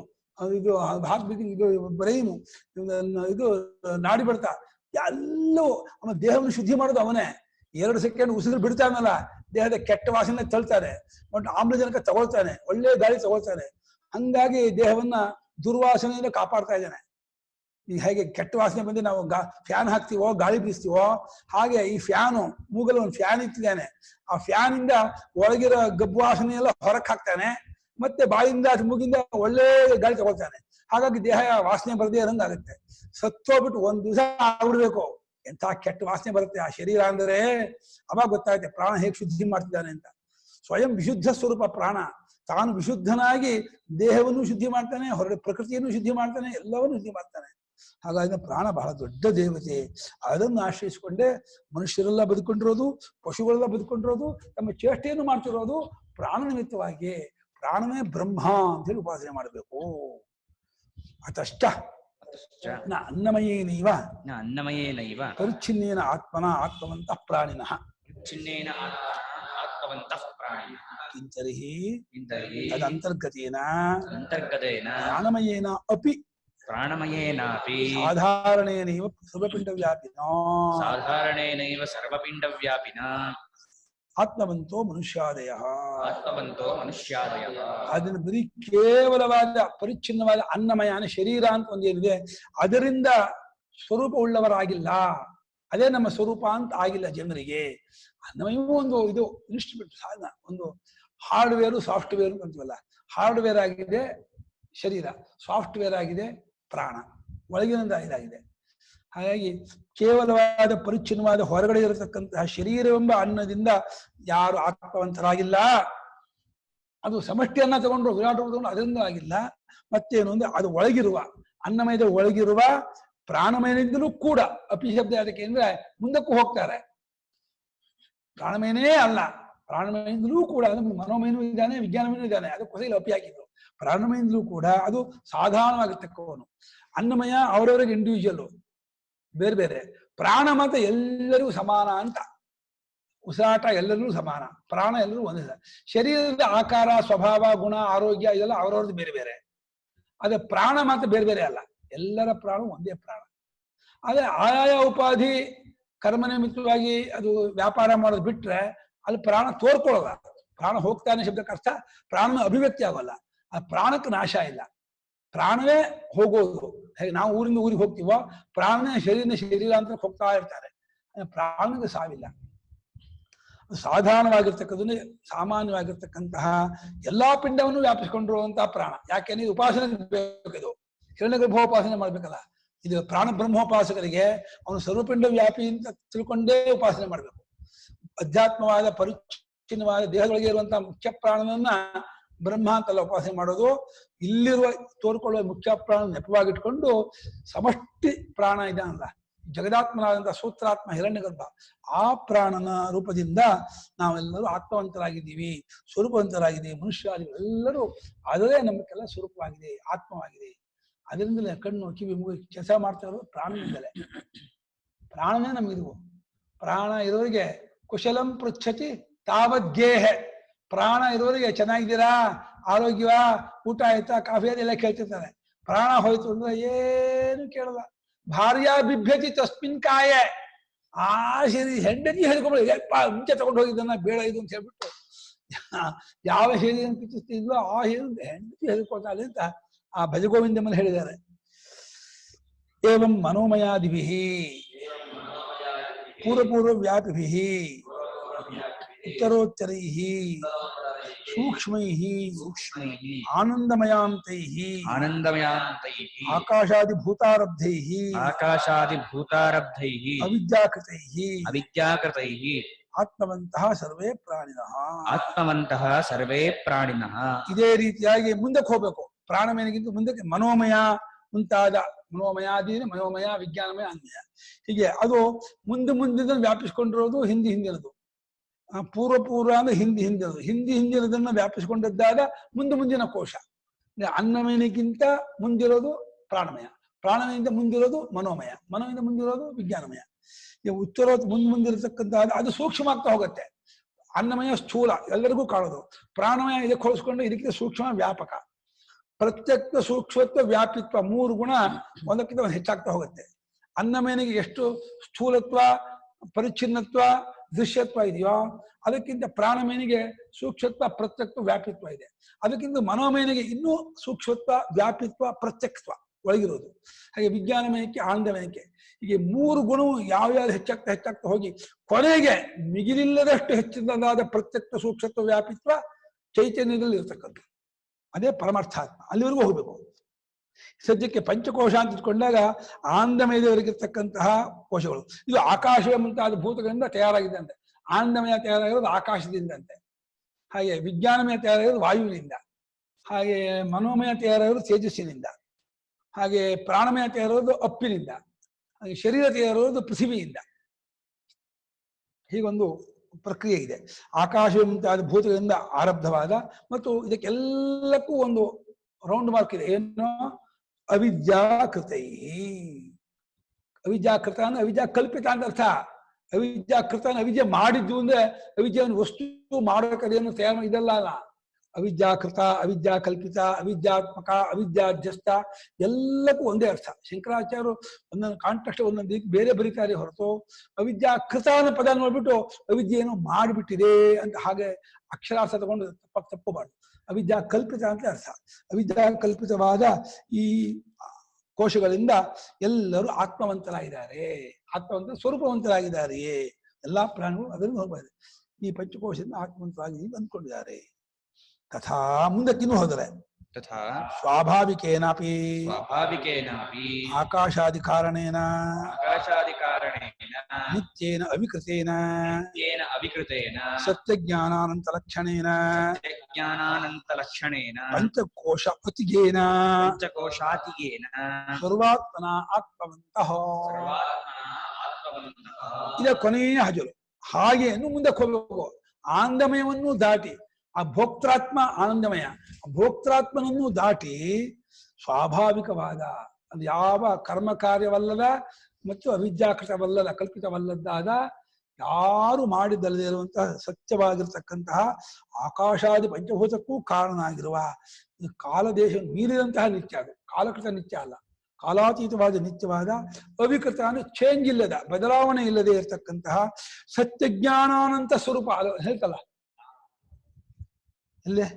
ಇದು ಹಾರ್ಟ್ ಬೀಟಿಂಗ್, ಇದು ಬ್ರೈನು, ಇದು ನಾಡಿ ಬಡ್ತಾ ಎಲ್ಲವೂ ಅವನ ದೇಹವನ್ನು ಶುದ್ಧಿ ಮಾಡೋದು ಅವನೇ. 2 ಸೆಕೆಂಡ್ ಉಸಿರು ಬಿಡ್ತಾನಲ್ಲ, ದೇಹದ ಕೆಟ್ಟ ವಾಸನೆ ತಳ್ತಾನೆ, ಮತ್ತು ಆಮ್ಲಜನಕ ತಗೊಳ್ತಾನೆ, ಒಳ್ಳೆ ಗಾಳಿ ತಗೊಳ್ತಾನೆ. ಹಂಗಾಗಿ ದೇಹವನ್ನ ದುರ್ವಾಸನೆಯಿಂದ ಕಾಪಾಡ್ತಾ ಇದ್ದಾನೆ. ಈಗ ಹೇಗೆ ಕೆಟ್ಟ ವಾಸನೆ ಬಂದು ನಾವು ಫ್ಯಾನ್ ಹಾಕ್ತಿವೋ, ಗಾಳಿ ಬೀಸ್ತೀವೋ, ಹಾಗೆ ಈ ಫ್ಯಾನು ಮೂಗಲ್ಲಿ ಒಂದು ಫ್ಯಾನ್ ಇಟ್ಟಿದ್ದಾನೆ. ಆ ಫ್ಯಾನ್ ಇಂದ ಒಳಗಿರೋ ಗಬ್ಬು ವಾಸನೆ ಎಲ್ಲ ಹೊರಕ್ ಹಾಕ್ತಾನೆ, ಮತ್ತೆ ಬಾಯಿಂದ ಮೂಗಿಂದ ಒಳ್ಳೆ ಗಾಳಿ ತಗೊಳ್ತಾನೆ. ಹಾಗಾಗಿ ದೇಹ ವಾಸನೆ ಬರದೇ ಇರಂಗಾಗುತ್ತೆ. ಸತ್ತೋಗ್ಬಿಟ್ಟು 1 ದಿವಸ ಆಗ್ಬಿಡ್ಬೇಕು, ಎಂಥ ಕೆಟ್ಟ ವಾಸನೆ ಬರುತ್ತೆ ಆ ಶರೀರ ಅಂದರೆ. ಅವಾಗ ಗೊತ್ತಾಗುತ್ತೆ ಪ್ರಾಣ ಹೇಗೆ ಶುದ್ಧಿ ಮಾಡ್ತಿದ್ದಾನೆ ಅಂತ. ಸ್ವಯಂ ವಿಶುದ್ಧ ಸ್ವರೂಪ ಪ್ರಾಣ. ತಾನು ವಿಶುದ್ಧನಾಗಿ ದೇಹವನ್ನು ಶುದ್ಧಿ ಮಾಡ್ತಾನೆ, ಹೊರಗಡೆ ಪ್ರಕೃತಿಯನ್ನು ಶುದ್ಧಿ ಮಾಡ್ತಾನೆ, ಎಲ್ಲವನ್ನು ಶುದ್ಧಿ ಮಾಡ್ತಾನೆ. ಹಾಗಾಗಿ ಪ್ರಾಣ ಬಹಳ ದೊಡ್ಡ ದೇವತೆ. ಅದನ್ನು ಆಶ್ರಯಿಸಿಕೊಂಡೇ ಮನುಷ್ಯರೆಲ್ಲ ಬದುಕೊಂಡಿರೋದು, ಪಶುಗಳೆಲ್ಲ ಬದುಕೊಂಡಿರೋದು, ತಮ್ಮ ಚೇಷ್ಟೆಯನ್ನು ಮಾಡ್ತಿರೋದು ಪ್ರಾಣ ನಿಮಿತ್ತವಾಗಿ. ಪ್ರಾಣವೇ ಬ್ರಹ್ಮ ಅಂತ ಹೇಳಿ ಉಪಾಸನೆ ಮಾಡಬೇಕು. ಅತಶ್ಚ ಅನ್ನಮಯೇನೈವ ಪರಿಚ್ಛಿನ್ನೇನ ಆತ್ಮನ ಆತ್ಮವಂತಃ ಪ್ರಾಣಿನಃ ಕಿಂತರ್ಹಿ ತದಂತರ್ಗತೇನ ಪ್ರಾಣಮಯೇನಾಪಿ ಸಾಧಾರಣೇನೈವ ಸರ್ವಪಿಂಡವ್ಯಾಪಿನಾ ಆತ್ಮವಂತೋ ಮನುಷ್ಯಾದಯ. ಆತ್ಮವಂತೋ ಮನುಷ್ಯಾದಯಃ. ಅದನ್ನು ಬರೀ ಕೇವಲವಾದ ಪರಿಚ್ಛಿನ್ನವಾದ ಅನ್ನಮಯ ಶರೀರ ಅಂತ ಒಂದೇನಿದೆ, ಅದರಿಂದ ಸ್ವರೂಪ ಉಳ್ಳವರಾಗಿಲ್ಲ. ಅದೇ ನಮ್ಮ ಸ್ವರೂಪ ಅಂತ ಆಗಿಲ್ಲ ಜನರಿಗೆ. ಅನ್ನಮಯವೂ ಒಂದು ಇದು ಇನ್ಸ್ಟ್ರೂಮೆಂಟ್ ಸಾಧನ, ಒಂದು ಹಾರ್ಡ್ವೇರು ಸಾಫ್ಟ್ವೇರು ಅಂತೀವಲ್ಲ. ಹಾರ್ಡ್ವೇರ್ ಆಗಿದೆ ಶರೀರ, ಸಾಫ್ಟ್ವೇರ್ ಆಗಿದೆ ಪ್ರಾಣ, ಒಳಗಿನಿಂದ ಇದಾಗಿದೆ. ಹಾಗಾಗಿ ಕೇವಲವಾದ ಪರಿಚ್ಛಿನ್ನವಾದ ಹೊರಗಡೆ ಇರತಕ್ಕಂತಹ ಶರೀರವೆಂಬ ಅನ್ನದಿಂದ ಯಾರು ಆತ್ಮವಂತರಾಗಿಲ್ಲ. ಅದು ಸಮಷ್ಟಿಯನ್ನ ತಗೊಂಡ್ರು, ವಿರಾಟ ತಗೊಂಡು ಅದರಿಂದ ಆಗಿಲ್ಲ. ಮತ್ತೇನು ಅಂದ್ರೆ ಅದು ಒಳಗಿರುವ ಅನ್ನಮಯದ ಒಳಗಿರುವ ಪ್ರಾಣಮಯನಿಂದಲೂ ಕೂಡ ಅಪಿ ಶಬ್ದ ಅದಕ್ಕೆ ಅಂದ್ರೆ ಮುಂದಕ್ಕೂ ಹೋಗ್ತಾರೆ. ಪ್ರಾಣಮಯನೇ ಅಲ್ಲ, ಪ್ರಾಣಮಯದಿಂದಲೂ ಕೂಡ ಅದು ಮನೋಮಯನೂ ಇದ್ದಾನೆ, ವಿಜ್ಞಾನಮಯನೂ ಇದ್ದಾನೆ. ಅದಕ್ಕೋಸ್ಕರ ಇಲ್ಲಿ ಅಪಿ ಹಾಕಿದ್ರು. ಪ್ರಾಣಮಯದಿಂದಲೂ ಕೂಡ ಅದು ಸಾಧಾರಣವಾಗಿರ್ತಕ್ಕವನು. ಅನ್ನಮಯ ಅವರವರಿಗೆ ಇಂಡಿವಿಜುವಲ್ ಬೇರೆ ಬೇರೆ, ಪ್ರಾಣ ಮಾತ್ರ ಎಲ್ಲರಿಗೂ ಸಮಾನ ಅಂತ. ಉಸಿರಾಟ ಎಲ್ಲರಿಗೂ ಸಮಾನ, ಪ್ರಾಣ ಎಲ್ಲರೂ ಒಂದೇ. ಶರೀರದ ಆಕಾರ, ಸ್ವಭಾವ, ಗುಣ, ಆರೋಗ್ಯ ಇದೆಲ್ಲ ಅವರವ್ರದ್ದು ಬೇರೆ ಬೇರೆ. ಅದೇ ಪ್ರಾಣ ಮಾತ್ರ ಬೇರೆ ಬೇರೆ ಅಲ್ಲ, ಎಲ್ಲರ ಪ್ರಾಣ ಒಂದೇ ಪ್ರಾಣ. ಆದ್ರೆ ಆಯಾಯ ಉಪಾಧಿ ಕರ್ಮನಿಮಿತ್ತವಾಗಿ ಅದು ವ್ಯಾಪಾರ ಮಾಡೋದು ಬಿಟ್ರೆ ಅಲ್ಲಿ ಪ್ರಾಣ ತೋರ್ಕೊಳ್ಳಲ್ಲ. ಪ್ರಾಣ ಹೋಗ್ತಾನೆ ಶಬ್ದಕ್ಕೆ ಅರ್ಥ ಪ್ರಾಣನ ಅಭಿವ್ಯಕ್ತಿ ಆಗೋಲ್ಲ. ಆ ಪ್ರಾಣಕ್ಕೆ ನಾಶ ಇಲ್ಲ, ಪ್ರಾಣವೇ ಹೋಗೋದು. ಹೇಗೆ ನಾವು ಊರಿಂದ ಊರಿಗೆ ಹೋಗ್ತೀವೋ ಪ್ರಾಣನೇ ಶರೀರ ಅಂತ ಹೋಗ್ತಾ ಇರ್ತಾರೆ. ಪ್ರಾಣಕ್ಕೆ ಸಾವಿಲ್ಲ. ಸಾಧಾರಣವಾಗಿರ್ತಕ್ಕಂಥ ಸಾಮಾನ್ಯವಾಗಿರ್ತಕ್ಕಂತಹ ಎಲ್ಲಾ ಪಿಂಡವನ್ನು ವ್ಯಾಪಿಸಿಕೊಂಡಿರುವಂತಹ ಪ್ರಾಣ. ಯಾಕೆಂದ್ರೆ ಇದು ಉಪಾಸನೆ ಬೇಕಿದು, ಹಿರಣ್ಯಗರ್ಭೋಪಾಸನೆ ಮಾಡ್ಬೇಕಲ್ಲ. ಇದು ಪ್ರಾಣ ಬ್ರಹ್ಮೋಪಾಸಕರಿಗೆ ಅವನು ಸರ್ವಪಿಂಡ ವ್ಯಾಪಿ ಅಂತ ತಿಳ್ಕೊಂಡೇ ಉಪಾಸನೆ ಮಾಡ್ಬೇಕು. ಅಧ್ಯಾತ್ಮವಾದ ಪರಿಚ್ಛಿನ್ನವಾದ ದೇಹದೊಳಗೆ ಇರುವಂತಹ ಮುಖ್ಯ ಪ್ರಾಣನನ್ನ ಬ್ರಹ್ಮ ಅಂತೆಲ್ಲ ಉಪಾಸನೆ ಮಾಡೋದು. ಇಲ್ಲಿರುವ ತೋರ್ಕೊಳ್ಳುವ ಮುಖ್ಯ ಪ್ರಾಣ ನೆಪವಾಗಿಟ್ಕೊಂಡು ಸಮಷ್ಟಿ ಪ್ರಾಣ ಇದಾನಲ್ಲ, ಜಗದಾತ್ಮನಾದಂತಹ ಸೂತ್ರಾತ್ಮ ಹಿರಣ್ಯಗರ್ಭ, ಆ ಪ್ರಾಣನ ರೂಪದಿಂದ ನಾವೆಲ್ಲರೂ ಆತ್ಮವಂತರಾಗಿದ್ದೀವಿ, ಸ್ವರೂಪವಂತರಾಗಿದ್ದೀವಿ. ಮನುಷ್ಯರಾದಿಗಳೆಲ್ಲರೂ ಅದರೇ ನಮಗೆಲ್ಲ ಸ್ವರೂಪವಾಗಿದೆ, ಆತ್ಮವಾಗಿದೆ. ಅದರಿಂದಲೇ ಕಣ್ಣು ಕಿವಿ ಮೂಗು ಕೆಲಸ ಮಾಡ್ತಾ ಇರೋದು ಪ್ರಾಣದಿಂದಲೇ. ಪ್ರಾಣನೇ ನಮಗಿರುವ ಪ್ರಾಣ ಇರೋರಿಗೆ ಕುಶಲಂ ಪೃಚ್ಛತಿ ತಾವದ್ಗೇಹೆ. ಪ್ರಾಣ ಇರೋರಿಗೆ ಚೆನ್ನಾಗಿದ್ದೀರಾ, ಆರೋಗ್ಯವಾ, ಊಟ ಆಯ್ತಾ, ಕಾಫಿ ಅದೆಲ್ಲ ಕೇಳ್ತಿರ್ತಾರೆ. ಪ್ರಾಣ ಹೋಯ್ತು ಅಂದ್ರೆ ಏನು ಕೇಳಲ್ಲ. ಭಾರ್ಯಾ ಬಿಭ್ಯತಿ ತಸ್ಮಿನ್ ಕಾಯ. ಆ ಶರೀರ ಹೆಂಡತಿ ಹೇಳ್ಕೊಂಡ್ಬಿಡ, ಮುಂಚೆ ತಗೊಂಡು ಹೋಗಿದ್ದನ್ನ ಬೇಡ ಇದು ಅಂತ ಹೇಳ್ಬಿಟ್ಟು ಯಾವ ಶರೀರ ಪ್ರೀತಿಸ್ತಿದ್ವೋ ಆ ಹೆಂಡತಿ ಹೇಳ್ಕೊಳ್ತಾಳೆ ಅಂತ ಆ ಭಜಗೋವಿಂದಮ್ಮಲ್ಲಿ ಹೇಳಿದ್ದಾರೆ. ಏವಂ ಮನೋಮಯಾದಿಭಿಃ ಪೂರ್ವಪೂರ್ವ ವ್ಯಾಪಿಭಿಃ ಉತ್ತರೋತ್ತರೈಃ ಸೂಕ್ಷ್ಮೈಃ ಆನಂದಮಯಾಂತೈಃ ಆಕಾಶಾದಿಭೂತಾರಬ್ಧೈಃ ಅವಿದ್ಯಾಕೃತೈಃ ಆತ್ಮವಂತಹ ಸರ್ವೇ ಪ್ರಾಣಿನಃ. ಇದೇ ರೀತಿಯಾಗಿ ಮುಂದಕ್ಕೆ ಹೋಗ್ಬೇಕು. ಪ್ರಾಣಮಯನಿಗಿಂತ ಮುಂದಕ್ಕೆ ಮನೋಮಯ ಮುಂತಾದ ಮನೋಮಯಾದೀನ ಮನೋಮಯ, ವಿಜ್ಞಾನಮಯ, ಅನ್ಮಯ, ಹೀಗೆ ಅದು ಮುಂದಿನ ವ್ಯಾಪಿಸ್ಕೊಂಡಿರೋದು ಹಿಂದಿನದು. ಪೂರ್ವ ಅಂದ್ರೆ ಹಿಂದಿನದನ್ನ ವ್ಯಾಪಿಸಿಕೊಂಡದ್ದಾದ ಮುಂದಿನ ಕೋಶ. ಅನ್ನಮಯನಿಗಿಂತ ಮುಂದಿರೋದು ಪ್ರಾಣಮಯ, ಪ್ರಾಣಮಯದಿಂದ ಮುಂದಿರೋದು ಮನೋಮಯ, ಮನೋಮಯದಿಂದ ಮುಂದಿರೋದು ವಿಜ್ಞಾನಮಯ. ಮುಂದಿರತಕ್ಕಂಥದ್ದು ಅದು ಸೂಕ್ಷ್ಮ ಆಗ್ತಾ ಹೋಗುತ್ತೆ. ಅನ್ನಮಯ ಸ್ಥೂಲ ಎಲ್ಲರಿಗೂ ಕಾಣೋದು, ಪ್ರಾಣಮಯ ಇದಕ್ಕೆ ಹೋಲಿಸ್ಕೊಂಡು ಇದಕ್ಕಿಂತ ಸೂಕ್ಷ್ಮ ವ್ಯಾಪಕ. ಪ್ರತ್ಯಕ್ಷ, ಸೂಕ್ಷ್ಮತ್ವ, ವ್ಯಾಪಿತ್ವ ಮೂರು ಗುಣ ಒಂದಕ್ಕಿಂತ ಒಂದು ಹೆಚ್ಚಾಗ್ತಾ ಹೋಗುತ್ತೆ. ಅನ್ನಮಯನಿಗೆ ಎಷ್ಟು ಸ್ಥೂಲತ್ವ, ಪರಿಚ್ಛಿನ್ನತ್ವ, ದೃಶ್ಯತ್ವ ಇದೆಯೋ ಅದಕ್ಕಿಂತ ಪ್ರಾಣಮಯನಿಗೆ ಸೂಕ್ಷ್ಮತ್ವ, ಪ್ರತ್ಯಕ್ಷ, ವ್ಯಾಪಿತ್ವ ಇದೆ. ಅದಕ್ಕಿಂತ ಮನೋಮಯನಿಗೆ ಇನ್ನೂ ಸೂಕ್ಷ್ಮತ್ವ, ವ್ಯಾಪಿತ್ವ, ಪ್ರತ್ಯಕ್ಷತ್ವ ಒಳಗಿರೋದು. ಹಾಗೆ ವಿಜ್ಞಾನಮಯಕ್ಕೆ, ಆನಂದಮಯಕ್ಕೆ ಹೀಗೆ ಮೂರು ಗುಣವು ಯಾವ್ಯಾವ್ದು ಹೆಚ್ಚಾಗ್ತಾ ಹೋಗಿ ಕೊನೆಗೆ ಮಿಗಿಲಿಲ್ಲದಷ್ಟು ಹೆಚ್ಚಿನದಾದ ಪ್ರತ್ಯಕ್ಷ, ಸೂಕ್ಷ್ಮತ್ವ, ವ್ಯಾಪಿತ್ವ ಚೈತನ್ಯದಲ್ಲಿ ಇರ್ತಕ್ಕಂಥ ಅದೇ ಪರಮಾರ್ಥಾತ್ಮ. ಅಲ್ಲಿವರೆಗೂ ಹೋಗ್ಬೇಕು. ಸದ್ಯಕ್ಕೆ ಪಂಚಕೋಶ ಅಂತ ಇಟ್ಕೊಂಡಾಗ ಆನಂದಮಯದವರೆಗಿರ್ತಕ್ಕಂತಹ ಕೋಶಗಳು ಇದು ಆಕಾಶ ಮುಂತಾದ ಭೂತಗಳಿಂದ ತಯಾರಾಗಿದ್ದಂತೆ. ಆನಂದಮಯ ತಯಾರಾಗಿರೋದು ಆಕಾಶದಿಂದಂತೆ, ಹಾಗೆ ವಿಜ್ಞಾನಮಯ ತಯಾರಾಗಿರೋದು ವಾಯುವಿನಿಂದ, ಹಾಗೆ ಮನೋಮಯ ತಯಾರಾಗಿರೋದು ತೇಜಸ್ಸಿನಿಂದ, ಹಾಗೆ ಪ್ರಾಣಮಯ ತಯಾರಿರೋದು ಅಪ್ಪಿನಿಂದ, ಹಾಗೆ ಶರೀರ ತಯಾರಿರೋದು ಪೃಥ್ವಿಯಿಂದ. ಹೀಗೊಂದು ಪ್ರಕ್ರಿಯೆ ಇದೆ. ಆಕಾಶ ಮುಂತಾದ ಭೂತಗಳಿಂದ ಆರಬ್ಧವಾದ ಮತ್ತು ಇದಕ್ಕೆಲ್ಲಕ್ಕೂ ಒಂದು ರೌಂಡ್ ಮಾರ್ಕ್ ಇದೆ. ಏನು? ಅವಿದ್ಯಾಕೃತೈ. ಅವಿದ್ಯಾಕೃತ ಅಂದ್ರೆ ಅವಿದ್ಯಾ ಕಲ್ಪಿತ ಅಂತ ಅರ್ಥ. ಅವಿದ್ಯಾಕೃತ ಅವಿದ್ಯೆ ಮಾಡಿದ್ದು ಅಂದ್ರೆ ಅವಿದ್ಯೆಯನ್ನು ವಸ್ತು ಮಾಡೋಕದೇನು ತಯಾರು ಇದೆಲ್ಲ ಅಲ್ಲ. ಅವಿದ್ಯಾಕೃತ, ಅವಿದ್ಯಾಕಲ್ಪಿತ, ಅವಿದ್ಯಾತ್ಮಕ, ಅವಿದ್ಯಾಧ್ಯಸ್ಥ ಎಲ್ಲಕ್ಕೂ ಒಂದೇ ಅರ್ಥ. ಶಂಕರಾಚಾರ್ಯರು ಒಂದೊಂದು ಕಾಂಟೆಕ್ಸ್ಟ್ ಒಂದೊಂದು ಬೇರೆ ಬರೀತಾರೆ ಹೊರತು ಅವಿದ್ಯಾಕೃತ ಅನ್ನೋ ಪದ ನೋಡ್ಬಿಟ್ಟು ಅವಿದ್ಯೆಯನ್ನು ಮಾಡಿಬಿಟ್ಟಿದೆ ಅಂತ ಹಾಗೆ ಅಕ್ಷರಾರ್ಥ ತಗೊಂಡು ತಪ್ಪಬಾರ್ದು. ಅವಿದ್ಯಾಕಲ್ಪಿತ ಅಂತ ಅರ್ಥ. ಅವಿದ್ಯಾಕಲ್ಪಿತವಾದ ಈ ಕೋಶಗಳಿಂದ ಎಲ್ಲರೂ ಆತ್ಮವಂತರಾಗಿದ್ದಾರೆ, ಆತ್ಮವಂತ ಸ್ವರೂಪವಂತರಾಗಿದ್ದಾರೆಯೇ ಎಲ್ಲಾ ಪ್ರಾಣಿಗಳು ಅದನ್ನು ಹೋಗ್ಬಾರ್ದು. ಈ ಪಂಚಕೋಶದಿಂದ ಆತ್ಮವಂತರಾಗಿ ಅಂದ್ಕೊಂಡಿದ್ದಾರೆ. ತಥಾ ಮುಂದಕ್ಕಿನ್ನೂ ಹೋದರೆ ತಥಾ ಸ್ವಾಭಾವಿಕೇನಾಪಿ ಸ್ವಾಭಾವಿಕೇನಾಪಿ ಆಕಾಶಾದಿ ಕಾರಣೇನ ಆಕಾಶಾದಿಕಾರಣೇನ ನಿತ್ಯೇನ ಅವಿಕೃತೇನ ನಿತ್ಯೇನ ಅವಿಕೃತೇನ ಸತ್ಯಜ್ಞಾನಾನಂತ ಲಕ್ಷಣೇನ ಸತ್ಯಜ್ಞಾನಾನಂತ ಲಕ್ಷಣೇನ ಪಂಚಕೋಶ ಅತಿಗೇನ ಪಂಚಕೋಶಾತಿಗೇನ ಸರ್ವಾತ್ಮನ ಆತ್ಮವಂತಃ. ಸರ್ವಾತ್ಮನ ಆತ್ಮವಂತಃ. ಇದ ಕೊನೆಯ ಹಜರು. ಹಾಗೆ ಮುಂದಕ್ಕೆ ಹೋಗಬೇಕು. ಆನಂದಮಯವನ್ನು ದಾಟಿ ಆ ಭೋಕ್ತಾತ್ಮ ಆನಂದಮಯ, ಭೋಕ್ತಾತ್ಮನನ್ನು ದಾಟಿ ಸ್ವಾಭಾವಿಕವಾದ ಅದು ಯಾವ ಕರ್ಮ ಕಾರ್ಯವಲ್ಲದ ಮತ್ತು ಅವಿದ್ಯಾಕೃತವಲ್ಲದ ಕಲ್ಪಿತವಲ್ಲದ್ದಾದ ಯಾರು ಮಾಡಿದ್ದಲ್ಲದೆ ಇರುವಂತಹ ಸತ್ಯವಾಗಿರ್ತಕ್ಕಂತಹ ಆಕಾಶಾದಿ ಪಂಚಭೂತಕ್ಕೂ ಕಾರಣನಾಗಿರುವ ಇದು ಕಾಲದೇಶ ಮೀರಿದಂತಹ ನಿತ್ಯ. ಅದು ಕಾಲಕೃತ ನಿತ್ಯ ಅಲ್ಲ, ಕಾಲಾತೀತವಾದ ನಿತ್ಯವಾದ ಅವಿಕೃತ ಅಂದ್ರೆ ಚೇಂಜ್ ಇಲ್ಲದ ಬದಲಾವಣೆ ಇಲ್ಲದೆ ಇರತಕ್ಕಂತಹ ಸತ್ಯಜ್ಞಾನಾನಂತ ಸ್ವರೂಪ. ಅದು ಹೇಳ್ತಲ್ಲ ಇಲ್ಲೇ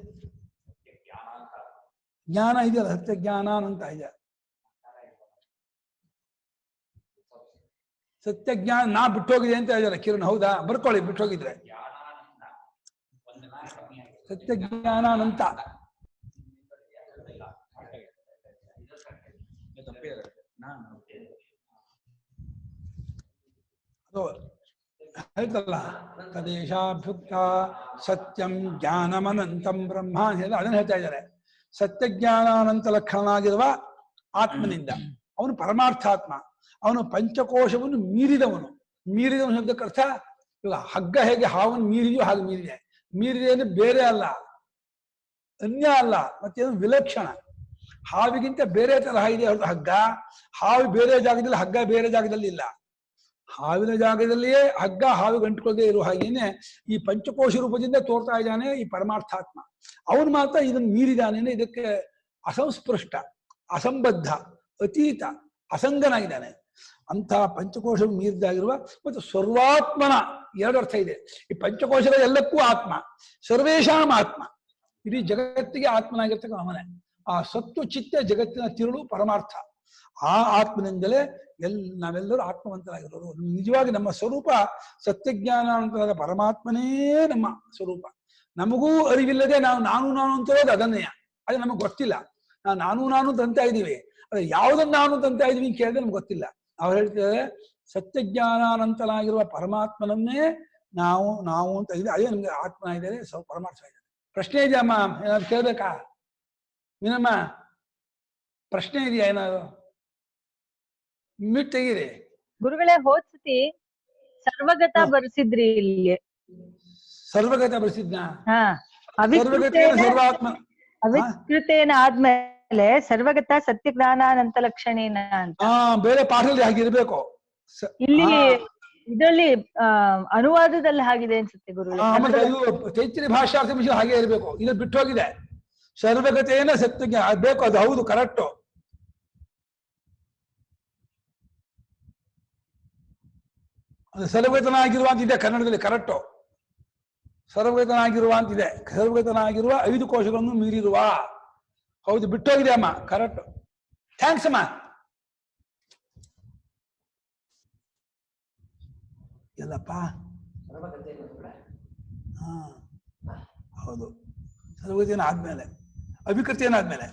ಜ್ಞಾನ ಇದೆಯಲ್ಲ, ಸತ್ಯಜ್ಞಾನಾನಂತ ಇದೆ. ಸತ್ಯಜ್ಞಾನ ನಾ ಬಿಟ್ಟೋಗಿದೆ ಅಂತ ಹೇಳಿದಾರೆ ಕಿರಣ್. ಹೌದಾ? ಬರ್ಕೊಳ್ಳಿ ಬಿಟ್ಟೋಗಿದ್ರೆ. ಸತ್ಯಜ್ಞಾನಾನಂತ ಅದು ಹೇಳ್ತಲ್ಲ, ತದೇಶಾಭ್ಯುಕ್ತ ಸತ್ಯಂ ಜ್ಞಾನಮನಂತಂ ಬ್ರಹ್ಮ ಅಂತ ಅದನ್ನ ಹೇಳ್ತಾ ಇದ್ದಾರೆ. ಸತ್ಯಜ್ಞಾನಾನಂತ ಲಕ್ಷಣನಾಗಿರುವ ಆತ್ಮನಿಂದ ಅವನು ಪರಮಾರ್ಥಾತ್ಮ, ಅವನು ಪಂಚಕೋಶವನ್ನು ಮೀರಿದವನು. ಮೀರಿದವನು ಶಬ್ದಕ್ಕೆ ಅರ್ಥ ಇವಾಗ ಹಗ್ಗ ಹೇಗೆ ಹಾವನ್ನು ಮೀರಿದೆಯೋ ಹಾಗೆ ಮೀರಿದೆ. ಮೀರಿದೆ ಅಂದ್ರೆ ಬೇರೆ ಅಲ್ಲ, ಅನ್ಯ ಅಲ್ಲ, ಮತ್ತೇನು ವಿಲಕ್ಷಣ. ಹಾವಿಗಿಂತ ಬೇರೆ ತರಹ ಇದೆ ಹೊರತು ಹಗ್ಗ. ಹಾವು ಬೇರೆ ಜಾಗದಲ್ಲಿ, ಹಗ್ಗ ಬೇರೆ ಜಾಗದಲ್ಲಿ ಇಲ್ಲ. ಹಾವಿನ ಜಾಗದಲ್ಲಿಯೇ ಹಗ್ಗ ಹಾವಿಗೆ ಅಂಟ್ಕೊಳ್ಳದೆ ಇರುವ ಹಾಗೇನೆ ಈ ಪಂಚಕೋಶ ರೂಪದಿಂದ ತೋರ್ತಾ ಇದ್ದಾನೆ ಈ ಪರಮಾರ್ಥಾತ್ಮ. ಅವನು ಮಾತ್ರ ಇದನ್ನು ಮೀರಿದಾನೆ. ಇದಕ್ಕೆ ಅಸಂಸ್ಪೃಷ್ಟ, ಅಸಂಬದ್ಧ, ಅತೀತ, ಅಸಂಗನಾಗಿದ್ದಾನೆ. ಅಂತಹ ಪಂಚಕೋಶ ಮೀರಿದಾಗಿರುವ ಮತ್ತು ಸರ್ವಾತ್ಮನ ಎರಡು ಅರ್ಥ ಇದೆ. ಈ ಪಂಚಕೋಶಗಳ ಎಲ್ಲಕ್ಕೂ ಆತ್ಮ, ಸರ್ವೇಶಾಂ ಆತ್ಮ, ಇಡೀ ಜಗತ್ತಿಗೆ ಆತ್ಮನಾಗಿರ್ತಕ್ಕ ಅವನೇ. ಆ ಸತ್ತು ಚಿತ್ತ ಜಗತ್ತಿನ ತಿರುಳು ಪರಮಾರ್ಥ. ಆ ಆತ್ಮನಿಂದಲೇ ನಾವೆಲ್ಲರೂ ಆತ್ಮವಂತರಾಗಿರೋರು. ನಿಜವಾಗಿ ನಮ್ಮ ಸ್ವರೂಪ ಸತ್ಯಜ್ಞಾನಾನಂತರಾದ ಪರಮಾತ್ಮನೇ ನಮ್ಮ ಸ್ವರೂಪ. ನಮಗೂ ಅರಿವಿಲ್ಲದೆ ನಾವು ನಾನು ಅಂತಿರೋದು ಅದನ್ನೇ. ಅದು ನಮಗೆ ಗೊತ್ತಿಲ್ಲ. ನಾನು ತಂತ ಇದ್ದೀವಿ. ಅದೇ ಯಾವುದನ್ನು ನಾನು ತಂತ ಇದೀವಿ ಕೇಳಿದ್ರೆ ನಮ್ಗೆ ಗೊತ್ತಿಲ್ಲ. ಅವ್ರು ಹೇಳ್ತಿದ್ದಾರೆ ಸತ್ಯಜ್ಞಾನಾನಂತನಾಗಿರುವ ಪರಮಾತ್ಮನನ್ನೇ ನಾವು ಅಂತ ಇದೆ. ಅದೇ ನಮ್ಗೆ ಆತ್ಮ ಇದ್ದಾರೆ, ಪರಮಾರ್ಥ ಇದೆ. ಪ್ರಶ್ನೆ ಇದೆಯಮ್ಮ? ಏನಾದ್ರು ಕೇಳ್ಬೇಕಾ? ಮೀನಮ್ಮ ಪ್ರಶ್ನೆ ಇದೆಯಾ ಏನಾದ್ರು? ಮಿಟ್ ತೆಗೀರಿ. ಗುರುಗಳೇ, ಹೋದ್ಸತಿ ಸರ್ವಗತ ಬರ್ಸಿದ್ರಿ ಇಲ್ಲಿ. ಸರ್ವಗತ ಬರ್ಸಿದ್ನ? ಹಾ, ಸರ್ವಾತ್ಮ ಅವಿಕೃತೇನ ಆದ್ಮೇಲೆ ಸರ್ವಗತ ಸತ್ಯಜ್ಞಾನಾನಂತ ಲಕ್ಷಣೇನ ಅಂತ. ಬೇರೆ ಪಾಠದಲ್ಲಿ ಹಾಗಿರ್ಬೇಕು. ಇಲ್ಲಿ ಇದರಲ್ಲಿ ಅನುವಾದದಲ್ಲಿ ಹಾಗಿದೆ ಅನ್ಸುತ್ತೆ ಗುರುಗಳೇ. ಚೈತ್ರಿ ಭಾಷಾರ್ಥ ವಿಷಯ ಹಾಗೆ ಇರ್ಬೇಕು. ಇದು ಬಿಟ್ಟು ಹೋಗಿದೆ. ಸರ್ವಗತೇನ ಸತ್ಯಜ್ಞಾನ ಬೇಕು. ಅದು ಹೌದು, ಕರೆಕ್ಟು. ಅದು ಸರ್ವಗತನಾಗಿರುವಂತಿದೆ ಕನ್ನಡದಲ್ಲಿ, ಕರೆಕ್ಟು. ಸರ್ವಗತನಾಗಿರುವಂತಿದೆ. ಸರ್ವಗತನಾಗಿರುವ 5 ಕೋಶಗಳನ್ನು ಮೀರಿರುವ. ಹೌದು, ಬಿಟ್ಟೋಗಿದೆ ಅಮ್ಮ, ಕರೆಕ್ಟು. ಥ್ಯಾಂಕ್ಸ್ ಅಮ್ಮ. ಎಲ್ಲಪ್ಪ? ಹಾ, ಹೌದು. ಸರ್ವಗತೇನ ಆದ್ಮೇಲೆ, ಅವಿಕೃತೇನ ಆದ್ಮೇಲೆ.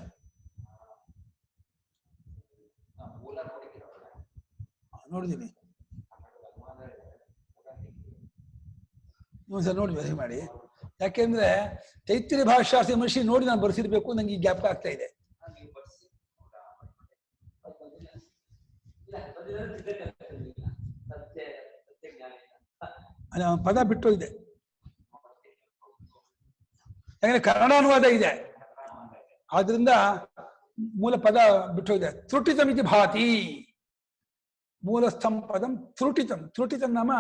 ನೋಡಿದ್ದೀನಿ. ಒಂದ್ಸಲ ನೋಡಿ ಬರಿ ಮಾಡಿ. ಯಾಕೆಂದ್ರೆ ಚೈತ್ರಿ ಭಾಷಾರ್ಥಿ ಮನುಷ್ಯ ನೋಡಿ ನಾನು ಬರ್ಸಿರ್ಬೇಕು. ನಂಗೆ ಈ ಜ್ಞಾಪಕ ಆಗ್ತಾ ಇದೆ. ಪದ ಬಿಟ್ಟು ಇದೆ. ಯಾಕಂದ್ರೆ ಕನ್ನಡ ಅನುವಾದ ಇದೆ, ಆದ್ರಿಂದ ಮೂಲ ಪದ ಬಿಟ್ಟು ಇದೆ. ತ್ರುಟಿತಮಿತಿ ಭಾತಿ. ಮೂಲಸ್ಥಂ ಪದಂ ತ್ರುಟಿತಂ. ತ್ರುಟಿತಂ ನಾಮ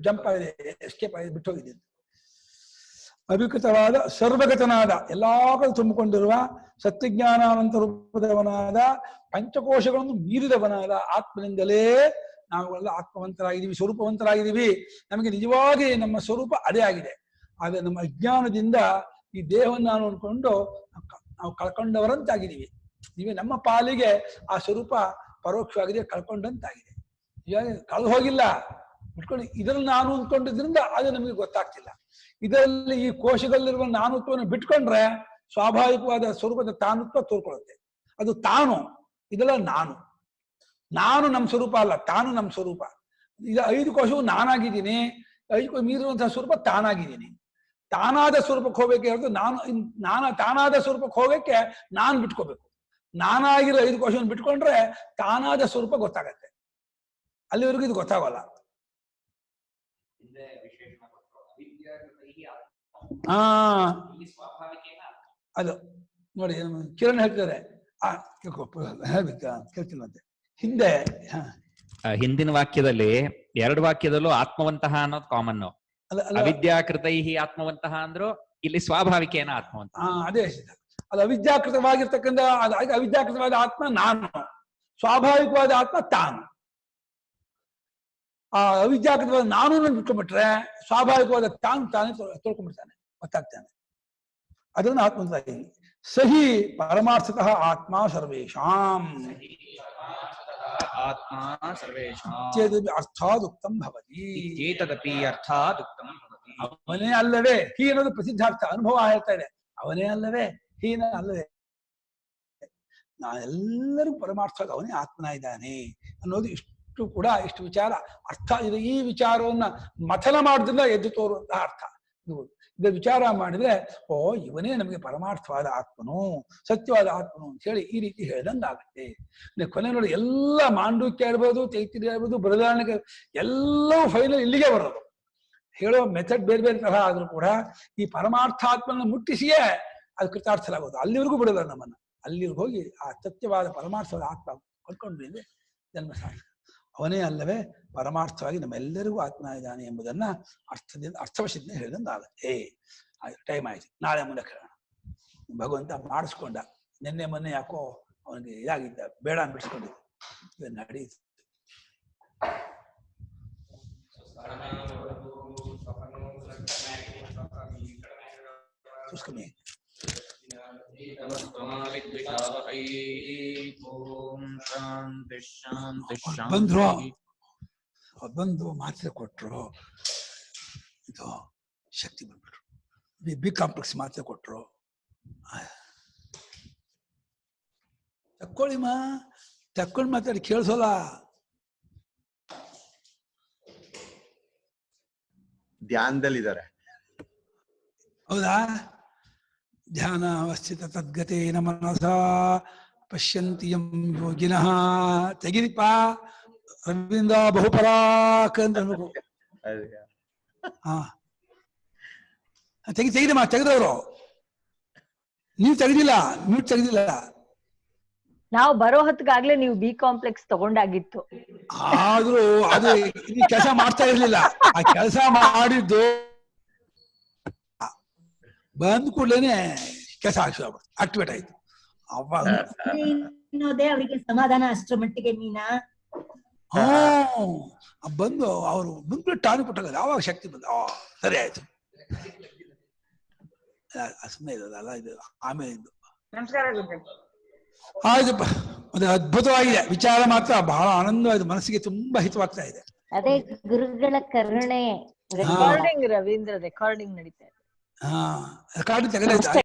ಜಂಪ್ ಆಗಿದೆ, ಎಸ್ಕೇಪ್ ಆಗಿದೆ, ಬಿಟ್ಟೋಗಿದೆ. ಅವಿಕೃತವಾದ ಸರ್ವಗತನಾದ ಎಲ್ಲಾ ಕಡೆ ತುಂಬಿಕೊಂಡಿರುವ ಸತ್ಯಜ್ಞಾನಾನಂತ ರೂಪದವನಾದ ಪಂಚಕೋಶಗಳನ್ನು ಮೀರಿದವನಾದ ಆತ್ಮನಿಂದಲೇ ನಾವೆಲ್ಲ ಆತ್ಮವಂತರಾಗಿದ್ದೀವಿ, ಸ್ವರೂಪವಂತರಾಗಿದ್ದೀವಿ. ನಮಗೆ ನಿಜವಾಗಿ ನಮ್ಮ ಸ್ವರೂಪ ಅದೇ ಆಗಿದೆ. ಆದರೆ ನಮ್ಮ ಅಜ್ಞಾನದಿಂದ ಈ ದೇಹವನ್ನು ನಾನು ಅಂದ್ಕೊಂಡು ನಾವು ಕಳ್ಕೊಂಡವರಂತಾಗಿದ್ದೀವಿ. ನೀವೇ ನಮ್ಮ ಪಾಲಿಗೆ ಆ ಸ್ವರೂಪ ಪರೋಕ್ಷವಾಗಿದೆ, ಕಳ್ಕೊಂಡಂತಾಗಿದೆ. ಈಗ ಕಳೆದು ಹೋಗಿಲ್ಲ, ಬಿಟ್ಕೊಂಡು ಇದರಲ್ಲಿ ನಾನು ಅಂದ್ಕೊಂಡಿದ್ರಿಂದ ಅದು ನಮಗೆ ಗೊತ್ತಾಗ್ತಿಲ್ಲ. ಇದರಲ್ಲಿ ಈ ಕೋಶದಲ್ಲಿರುವ ನಾನುತ್ವವನ್ನು ಬಿಟ್ಕೊಂಡ್ರೆ ಸ್ವಾಭಾವಿಕವಾದ ಸ್ವರೂಪದ ತಾನುತ್ವ ತೋರ್ಕೊಳ್ಳುತ್ತೆ. ಅದು ತಾನು, ಇದೆಲ್ಲ ನಾನು. ನಾನು ನಮ್ಮ ಸ್ವರೂಪ ಅಲ್ಲ, ತಾನು ನಮ್ಮ ಸ್ವರೂಪ. ಈಗ 5 ಕೋಶವು ನಾನಾಗಿದ್ದೀನಿ, 5 ಕೋಶ ಮೀರುವಂತಹ ಸ್ವರೂಪ ತಾನಾಗಿದ್ದೀನಿ. ತಾನಾದ ಸ್ವರೂಪಕ್ಕೆ ಹೋಗ್ಬೇಕು ಹೇಳಿದ್ರೆ ತಾನಾದ ಸ್ವರೂಪಕ್ಕೆ ಹೋಗಕ್ಕೆ ನಾನು ಬಿಟ್ಕೋಬೇಕು. ನಾನಾಗಿರೋ 5 ಕೋಶವನ್ನು ಬಿಟ್ಕೊಂಡ್ರೆ ತಾನಾದ ಸ್ವರೂಪ ಗೊತ್ತಾಗತ್ತೆ. ಅಲ್ಲಿವರೆಗೂ ಇದು ಗೊತ್ತಾಗಲ್ಲ. ಅದು ನೋಡಿ ಕಿರಣ್ ಹೇಳ್ತಿದ್ದಾರೆ, ಕೇಳ್ತೀನಂತೆ ಹಿಂದೆ ಹಿಂದಿನ ವಾಕ್ಯದಲ್ಲಿ 2 ವಾಕ್ಯದಲ್ಲೂ ಆತ್ಮವಂತಹ ಅನ್ನೋದು ಕಾಮನ್. ಅವಿದ್ಯಾಕೃತೈ ಆತ್ಮವಂತಹ ಅಂದ್ರು, ಇಲ್ಲಿ ಸ್ವಾಭಾವಿಕೇನ ಆತ್ಮವಂತ. ಅದೇ ಅದು ಅವಿದ್ಯಾಕೃತವಾಗಿರ್ತಕ್ಕಂಥ ಅವಿದ್ಯಾಕೃತವಾದ ಆತ್ಮ ನಾನು, ಸ್ವಾಭಾವಿಕವಾದ ಆತ್ಮ ತಾನು. ಆ ಅವಿದ್ಯಾಕೃತವಾದ ನಾನು ಬಿಟ್ಕೊಂಡ್ಬಿಟ್ರೆ ಸ್ವಾಭಾವಿಕವಾದ ತಾನೇ ತೊಳ್ಕೊಂಡ್ಬಿಡ್ತಾನೆ, ಗೊತ್ತಾಗ್ತಾನೆ. ಅದನ್ನು ಆತ್ಮವಂತ ಸಹಿ ಪರಮಾರ್ಥತಃ ಆತ್ಮ ಸರ್ವೇಷಾಂ ಆತ್ಮ ಸರ್ವೇಷಾಂ ಅರ್ಥಾದುಕ್ತಂ ಭವತಿ. ಏತದಪಿ ಅರ್ಥಾದುಕ್ತಂ ಭವತಿ. ಅವನೇ ಅಲ್ಲವೇ ಹೀ ಅನ್ನೋದು ಪ್ರಸಿದ್ಧಾರ್ಥ. ಅನುಭವ ಹೇಳ್ತಾ ಇದೆ, ಅವನೇ ಅಲ್ಲವೇ ಹೀನ ಅಲ್ಲವೇ. ನಾನೆಲ್ಲರಿಗೂ ಪರಮಾರ್ಥವಾಗಿ ಅವನೇ ಆತ್ಮನ ಇದ್ದಾನೆ ಅನ್ನೋದು ಇಷ್ಟು ಕೂಡ ಇಷ್ಟು ವಿಚಾರ ಅರ್ಥ ಇದೆ. ಈ ವಿಚಾರವನ್ನ ಮಥನ ಮಾಡೋದ್ರಿಂದ ಎದ್ದು ತೋರುವಂತಹ ಅರ್ಥ ಇದರ ವಿಚಾರ ಮಾಡಿದ್ರೆ ಓ ಇವನೇ ನಮಗೆ ಪರಮಾರ್ಥವಾದ ಆತ್ಮನು, ಸತ್ಯವಾದ ಆತ್ಮನು ಅಂತ ಹೇಳಿ ಈ ರೀತಿ ಹೇಳ್ದಂಗಾಗುತ್ತೆ. ಕೊನೆ ನೋಡಿ ಎಲ್ಲ ಮಾಂಡೂಕ್ಯ ಇರ್ಬೋದು, ತೈತಿರ್ಯ ಇರ್ಬೋದು, ಬೃಹದಾರಣ್ಯಕ ಎಲ್ಲವೂ ಫೈನಲ್ ಇಲ್ಲಿಗೆ ಬರೋದು. ಹೇಳೋ ಮೆಥಡ್ ಬೇರೆ ಬೇರೆ ತರಹ ಆದ್ರೂ ಕೂಡ ಈ ಪರಮಾರ್ಥಾತ್ಮನ ಮುಟ್ಟಿಸಿಯೇ ಅದು ಕೃತಾರ್ಥಲಾಗೋದು. ಅಲ್ಲಿವರೆಗೂ ಬಿಡೋಲ್ಲ ನಮ್ಮನ್ನ. ಅಲ್ಲಿವರೆಗೂ ಹೋಗಿ ಆ ಸತ್ಯವಾದ ಪರಮಾರ್ಥವಾದ ಆತ್ಮ ಕಳ್ಕೊಂಡ್ವಿ ಅಂದ್ರೆ ಜನ್ಮ ಸಾರ್ಥಕ. ಅವನೇ ಅಲ್ಲವೇ ಪರಮಾರ್ಥವಾಗಿ ನಮ್ಮೆಲ್ಲರಿಗೂ ಆತ್ಮ ಇದ್ದಾನೆ ಎಂಬುದನ್ನ ಅರ್ಥವಶದಿಂದ ಹೇಳಿದಂಗಾಗತ್ತೆ. ಟೈಮ್ ಆಯ್ತು, ನಾಳೆ ಮೂಲಕ ಹೇಳೋಣ. ಭಗವಂತ ಮಾಡಿಸ್ಕೊಂಡ. ನಿನ್ನೆ ಮೊನ್ನೆ ಯಾಕೋ ಅವನಿಗೆ ಇದಾಗಿದ್ದ, ಬೇಡ ಬಿಡಿಸ್ಕೊಂಡಿದ್ದ, ನಡೀತು. ಕಮ್ಮಿ ಬಂದ್ರು ಮಾತ್ರೆ ಕೊಟ್ರು, ಇದು ಶಕ್ತಿ ಬಂದ್ಬಿಟ್ರು. ಬಿ ಕಾಂಪ್ಲೆಕ್ಸ್ ಮಾತ್ರೆ ಕೊಟ್ರು. ತಕ್ಕೊಳ್ಳಿ ತಕ್ಕೊಂಡು ಮಾತಾಡಿ ಕೇಳಿಸೋಲ್ಲ. ಧ್ಯಾನದಲ್ಲಿದ್ದಾರೆ. ಹೌದಾ? ಧ್ಯಾನ ಅವಸ್ಥಿತ ತದ್ಗತೇನ ಮನಸಾ ಪಶ್ಯಂತಿ ಯಂ ಯೋಗಿನಃ. ತೆಗಿರಿಪ್ಪ ರವೀಂದ್ರ ಬಹುಪರಾಕ್ ಅಂತ ಅನ್ಬೇಕು. ತೆಗಿದಮ್ಮ, ತೆಗೆದವರು. ನೀವು ತೆಗೆದಿಲ್ಲ, ಮ್ಯೂಟ್ ತೆಗೆದಿಲ್ಲ. ನಾವು ಬರೋ ಹೊತ್ತಿಗಾಗ್ಲೇ ನೀವು ಬಿ ಕಾಂಪ್ಲೆಕ್ಸ್ ತಗೊಂಡಾಗಿತ್ತು. ಆದ್ರೂ ಅದು ಈ ಕೆಲಸ ಮಾಡ್ತಾ ಇರ್ಲಿಲ್ಲ. ಆ ಕೆಲಸ ಮಾಡಿದ್ದು ಬಂದ್ ಕೂಡ್ಲೇನೆ ಕೆಲಸ ಆಕ್ಟಿವೇಟ್ ಆಯ್ತು. ಅವರಿಗೆ ಸಮಾಧಾನ ಅಷ್ಟರ ಮಟ್ಟಿಗೆ ಮೀನಾ ಬಂದು ಅವರು ಬಂದ್ಬಿಟ್ಟು ಟಾನಿ ಕೊಟ್ಟಾಗ ಯಾವಾಗ ಶಕ್ತಿ ಬಂದ ಸರಿ ಆಯ್ತು. ಸುಮ್ಮನೆ ಇರೋದಲ್ಲ ಇದು. ಆಮೇಲೆ ಇದು ಆಯ್ತಪ್ಪ, ಒಂದು ಅದ್ಭುತವಾಗಿದೆ ವಿಚಾರ. ಮಾತ್ರ ಬಹಳ ಆನಂದವಾಗಿದೆ, ಮನಸ್ಸಿಗೆ ತುಂಬಾ ಹಿತವಾಗ್ತಾ ಇದೆ. ಅದೇ ಗುರುಗಳ ಕರುಣೆ. ರೆಕಾರ್ಡಿಂಗ್ ರವೀಂದ್ರ ರೆಕಾರ್ಡಿಂಗ್ ನಡೀತಾ ಇದೆ. ರೆಕಾರ್ಡಿಂಗ್ ತೆಗೆದಾಯ್ತು.